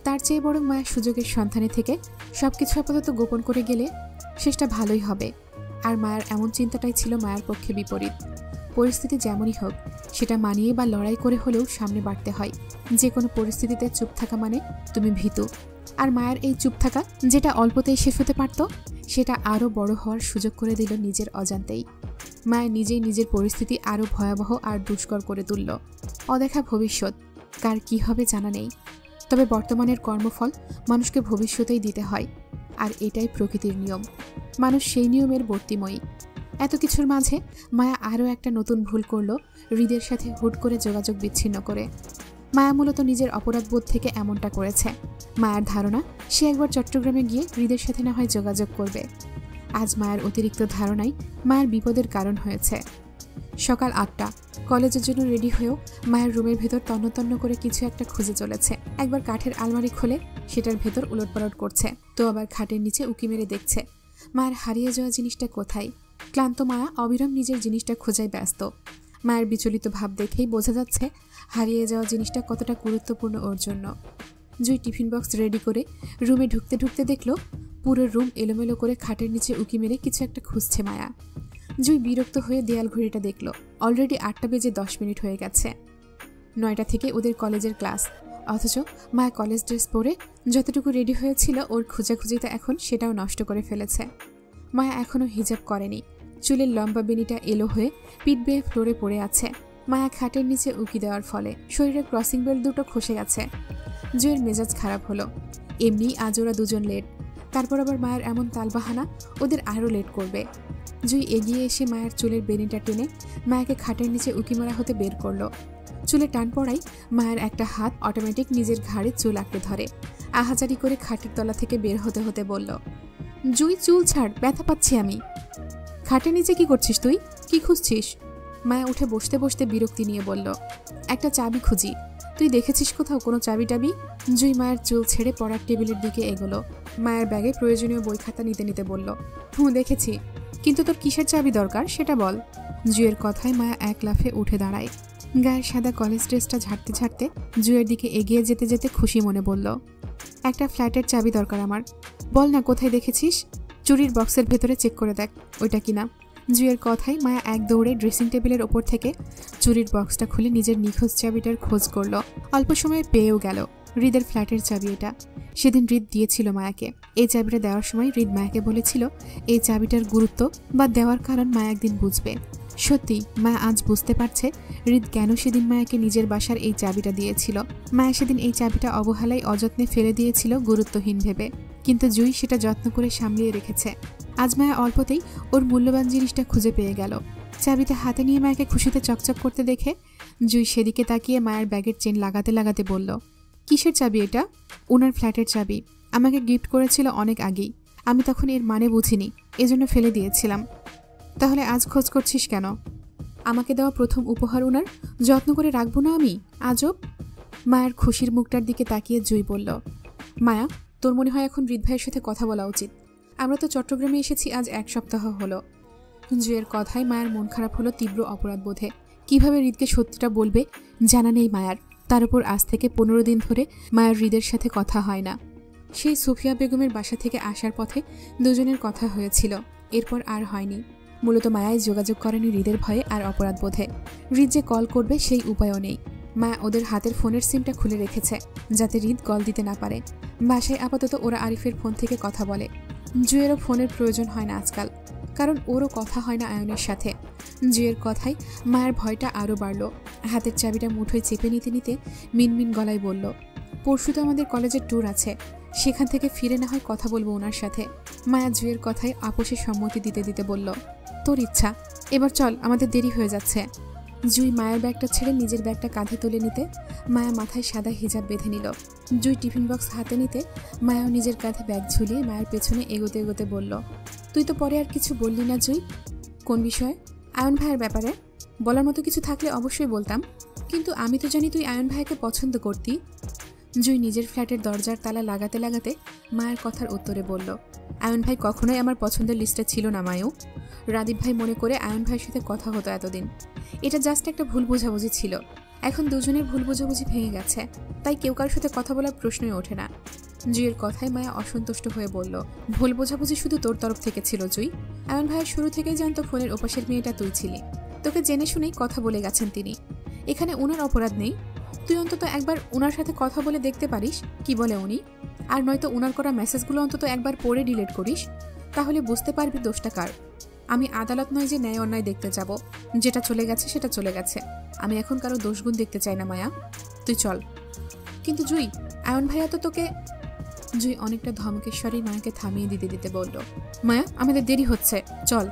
তার চেয়ে বরং মায়া সুযোগের সন্ধানে থেকে সবকিছু আপাতত গোপন করে গেলে শেষটা ভালোই হবে। আর মায়ার এমন চিন্তাটাই ছিল মায়ার পক্ষে বিপরীত। পরিস্থিতি যেমনই হোক সেটা মানিয়ে বা লড়াই করে হলেও সামনে বাড়তে হয়। যে কোনো পরিস্থিতিতে চুপ থাকা মানে তুমি ভীতু। আর মায়ের এই চুপ থাকা, যেটা অল্পতেই শেষ হতে পারত, সেটা আরও বড় হওয়ার সুযোগ করে দিল নিজের অজান্তেই। মায়া নিজেই নিজের পরিস্থিতি আরও ভয়াবহ আর দুষ্কর করে তুলল। অদেখা ভবিষ্যৎ, কার কী হবে জানা নেই, তবে বর্তমানের কর্মফল মানুষকে ভবিষ্যতেই দিতে হয়, আর এটাই প্রকৃতির নিয়ম। মানুষ সেই নিয়মের বর্তিময়ী। এত কিছুর মাঝে মায়া আরও একটা নতুন ভুল করল, হৃদের সাথে হুট করে যোগাযোগ বিচ্ছিন্ন করে। মায়া মূলত নিজের অপরাধবোধ থেকে এমনটা করেছে। মায়ার ধারণা সে একবার চট্টগ্রামে গিয়ে হৃদের সাথে না হয় যোগাযোগ করবে। আজ মায়ের অতিরিক্ত ধারণাই মায়ের বিপদের কারণ হয়েছে। সকাল 8টা, কলেজের জন্য রেডি হয়েও মায়ের রুমের ভেতর তন্ন করে কিছু একটা খুঁজে চলেছে। একবার কাঠের আলমারি খুলে সেটার ভেতর উলটপালট করছে, তো আবার খাটের নিচে উকি মেরে দেখছে মায়ের হারিয়ে যাওয়া জিনিসটা কোথায়। ক্লান্ত মায়া অবিরাম নিজের জিনিসটা খোঁজায় ব্যস্ত। মায়ের বিচলিত ভাব দেখেই বোঝা যাচ্ছে হারিয়ে যাওয়া জিনিসটা কতটা গুরুত্বপূর্ণ ওর জন্য। জুই টিফিন বক্স রেডি করে রুমে ঢুকতে ঢুকতে দেখলো পুরো রুম এলোমেলো করে খাটের নিচে উকি মেরে কিছু একটা খুঁজছে মায়া। জুই বিরক্ত হয়ে দেয়াল ঘড়িটা দেখল, অলরেডি 8টা বেজে 10 মিনিট হয়ে গেছে। 9টা থেকে ওদের কলেজের ক্লাস, অথচ মায়া কলেজ ড্রেস পরে যতটুকু রেডি হয়েছিল ওর খুঁজাখুঁজিতে এখন সেটাও নষ্ট করে ফেলেছে। মায়া এখনও হিজাব করেনি, চুলের লম্বা বেনিটা এলো হয়ে পিঠ বেয়ে ফ্লোরে পড়ে আছে। মায়া খাটের নিচে উকি দেওয়ার ফলে শরীরের ক্রসিং বেল্ট দুটো খসে গেছে। জুয়ের মেজাজ খারাপ হলো। এমনি আজ ওরা দুজন লেট, তারপর আবার মায়ের এমন তালবাহানা ওদের আরও লেট করবে। জুই এগিয়ে এসে মায়ের চুলের বেনিটা টেনে মায়াকে খাটের নিচে উকি মারা হতে বের করলো। চুলে টান পড়াই মায়ের একটা হাত অটোমেটিক নিজের ঘাড়ে চুল আঁকড়ে ধরে আহাজারি করে খাটের তলা থেকে বের হতে হতে বলল, জুই চুল ছাড়, ব্যথা পাচ্ছি আমি। খাটের নিচে কি করছিস তুই? কি খুঁজছিস? মায়া উঠে বসতে বসতে বিরক্তি নিয়ে বলল, একটা চাবি খুঁজি। তুই দেখেছিস কোথাও কোনো চাবি টাবি? জুই মায়ের চুল ছেড়ে পড়ার টেবিলের দিকে এগোলো। মায়ের ব্যাগে প্রয়োজনীয় বই খাতা নিতে নিতে বলল, দেখেছি, কিন্তু তোর কিসের চাবি দরকার সেটা বল। জুয়ের কথায় মায়া এক লাফে উঠে দাঁড়ায়। গায়ের সাদা কলেজ ড্রেসটা ঝাড়তে ঝাড়তে জুয়ের দিকে এগিয়ে যেতে যেতে খুশি মনে বলল, একটা ফ্ল্যাটের চাবি দরকার আমার। বল না কোথায় দেখেছিস? চুরির বক্সের ভেতরে চেক করে দেখ ওইটা কিনা। জুয়ের কথায় মায়া এক দৌড়ে ড্রেসিং টেবিলের ওপর থেকে চুরির বক্সটা খুলে নিজের নিখোঁজ চাবিটার খোঁজ করল। অল্প সময়ে পেয়েও গেল। হৃদের ফ্ল্যাটের চাবি এটা। সেদিন হৃদ দিয়েছিল মায়াকে। এই চাবিটা দেওয়ার সময় হৃদ মায়াকে বলেছিল এই চাবিটার গুরুত্ব বা দেওয়ার কারণ মায়া একদিন বুঝবে। সত্যি মায়া আজ বুঝতে পারছে হৃদ কেন সেদিন মায়াকে নিজের বাসার এই চাবিটা দিয়েছিল। মায়া সেদিন এই চাবিটা অবহেলায় অযত্নে ফেলে দিয়েছিল গুরুত্বহীন ভেবে, কিন্তু জুই সেটা যত্ন করে সামলিয়ে রেখেছে। আজ মায়া অল্পতেই ওর মূল্যবান জিনিসটা খুঁজে পেয়ে গেল। চাবিটা হাতে নিয়ে মায়াকে খুশিতে চকচক করতে দেখে জুই সেদিকে তাকিয়ে মায়ের ব্যাগের চেন লাগাতে লাগাতে বলল, কিসের চাবি এটা? ওনার ফ্ল্যাটের চাবি। আমাকে গিফট করেছিল অনেক আগেই। আমি তখন এর মানে বুঝিনি, এজন্য ফেলে দিয়েছিলাম। তাহলে আজ খোঁজ করছিস কেন? আমাকে দেওয়া প্রথম উপহার ওনার, যত্ন করে রাখবো না আমি? আজব। মায়ের খুশির মুখটার দিকে তাকিয়ে জুই বলল, মায়া, তোর মনে হয় এখন হৃদ ভাইয়ের সাথে কথা বলা উচিত। আমরা তো চট্টগ্রামে এসেছি আজ 1 সপ্তাহ হলো। জুয়ের কথায় মায়ের মন খারাপ হলো তীব্র অপরাধ বোধে। কিভাবে হৃদকে সত্যিটা বলবে জানা নেই মায়ার। তার উপর আজ থেকে 15 দিন ধরে মায়ের হৃদের সাথে কথা হয় না। সেই সুফিয়া বেগমের বাসা থেকে আসার পথে দুজনের কথা হয়েছিল, এরপর আর হয়নি। মূলত মায়ায় যোগাযোগ করেনি হৃদের ভয়ে আর অপরাধ বোধে। হৃদ যে কল করবে সেই উপায়ও নেই। মায়া ওদের হাতের ফোনের সিমটা খুলে রেখেছে যাতে হৃদ কল দিতে না পারে। বাসায় আপাতত ওরা আরিফের ফোন থেকে কথা বলে। জুয়েরও ফোনের প্রয়োজন হয় না আজকাল, কারণ ওরও কথা হয় না আয়নের সাথে। জুয়ের কথায় মায়ের ভয়টা আরও বাড়ল। হাতের চাবিটা মুঠোয় চেপে নিতে নিতে মিনমিন গলায় বলল, পরশু তো আমাদের কলেজের ট্যুর আছে, সেখান থেকে ফিরে না হয় কথা বলবো ওনার সাথে। মায়া জুয়ের কথায় আপোষে সম্মতি দিতে দিতে বলল, তোর ইচ্ছা, এবার চল, আমাদের দেরি হয়ে যাচ্ছে। জুই মায়ের ব্যাগটা ছেড়ে নিজের ব্যাগটা কাঁধে তুলে নিতে মায়া মাথায় সাদা হিজাব বেঁধে নিল। জুই টিফিন বক্স হাতে নিতে মায়াও নিজের কাঁধে ব্যাগ ঝুলিয়ে মায়ের পেছনে এগোতে এগোতে বলল, তুই তো পরে আর কিছু বললি না জুই। কোন বিষয়ে? আয়ন ভাইয়ের ব্যাপারে। বলার মতো কিছু থাকলে অবশ্যই বলতাম, কিন্তু আমি তো জানি তুই আয়ন ভাইকে পছন্দ করতি। জুই নিজের ফ্ল্যাটের দরজার তালা লাগাতে লাগাতে মায়ের কথার উত্তরে বলল, আয়ন ভাই কখনোই আমার পছন্দের লিস্টে ছিল না মায়ু। রাদীপ ভাই মনে করে আয়ন ভাইয়ের সাথে কথা হতো এতদিন। এটা জাস্ট একটা ভুল বোঝাবুঝি ছিল। এখন দুজনের ভুল বোঝাবুঝি ভেঙে গেছে, তাই কেউ কারোর সাথে কথা বলার প্রশ্নই ওঠে না। জুইয়ের কথায় মায়া অসন্তুষ্ট হয়ে বলল, ভুল বোঝাবুঝি শুধু তোর তরফ থেকে ছিল জুই। আয়ন ভাইয়ের শুরু থেকেই জানতো ফোনের ওপাশের মেয়েটা তুই ছিলি। তোকে জেনে শুনেই কথা বলে গেছেন তিনি। এখানে ওনার অপরাধ নেই। তুই অন্তত একবার ওনার সাথে কথা বলে দেখতে পারিস কি বলে উনি, আর নয়তো ওনার করা মেসেজগুলো অন্তত একবার পড়ে ডিলিট করিস, তাহলে বুঝতে পারবি দোষটা কার। আমি আদালত নয় যে ন্যায় অন্যায় দেখতে যাব, যেটা চলে গেছে সেটা চলে গেছে। আমি এখন কারো দোষগুণ দেখতে চাই না মায়া, তুই চল। কিন্তু জুই, আয়ন ভাইয়া তো তোকে। জুই অনেকটা ধমকেশ্বরী মায়াকে থামিয়ে দিতে দিতে বলল, মায়া আমাদের দেরি হচ্ছে, চল।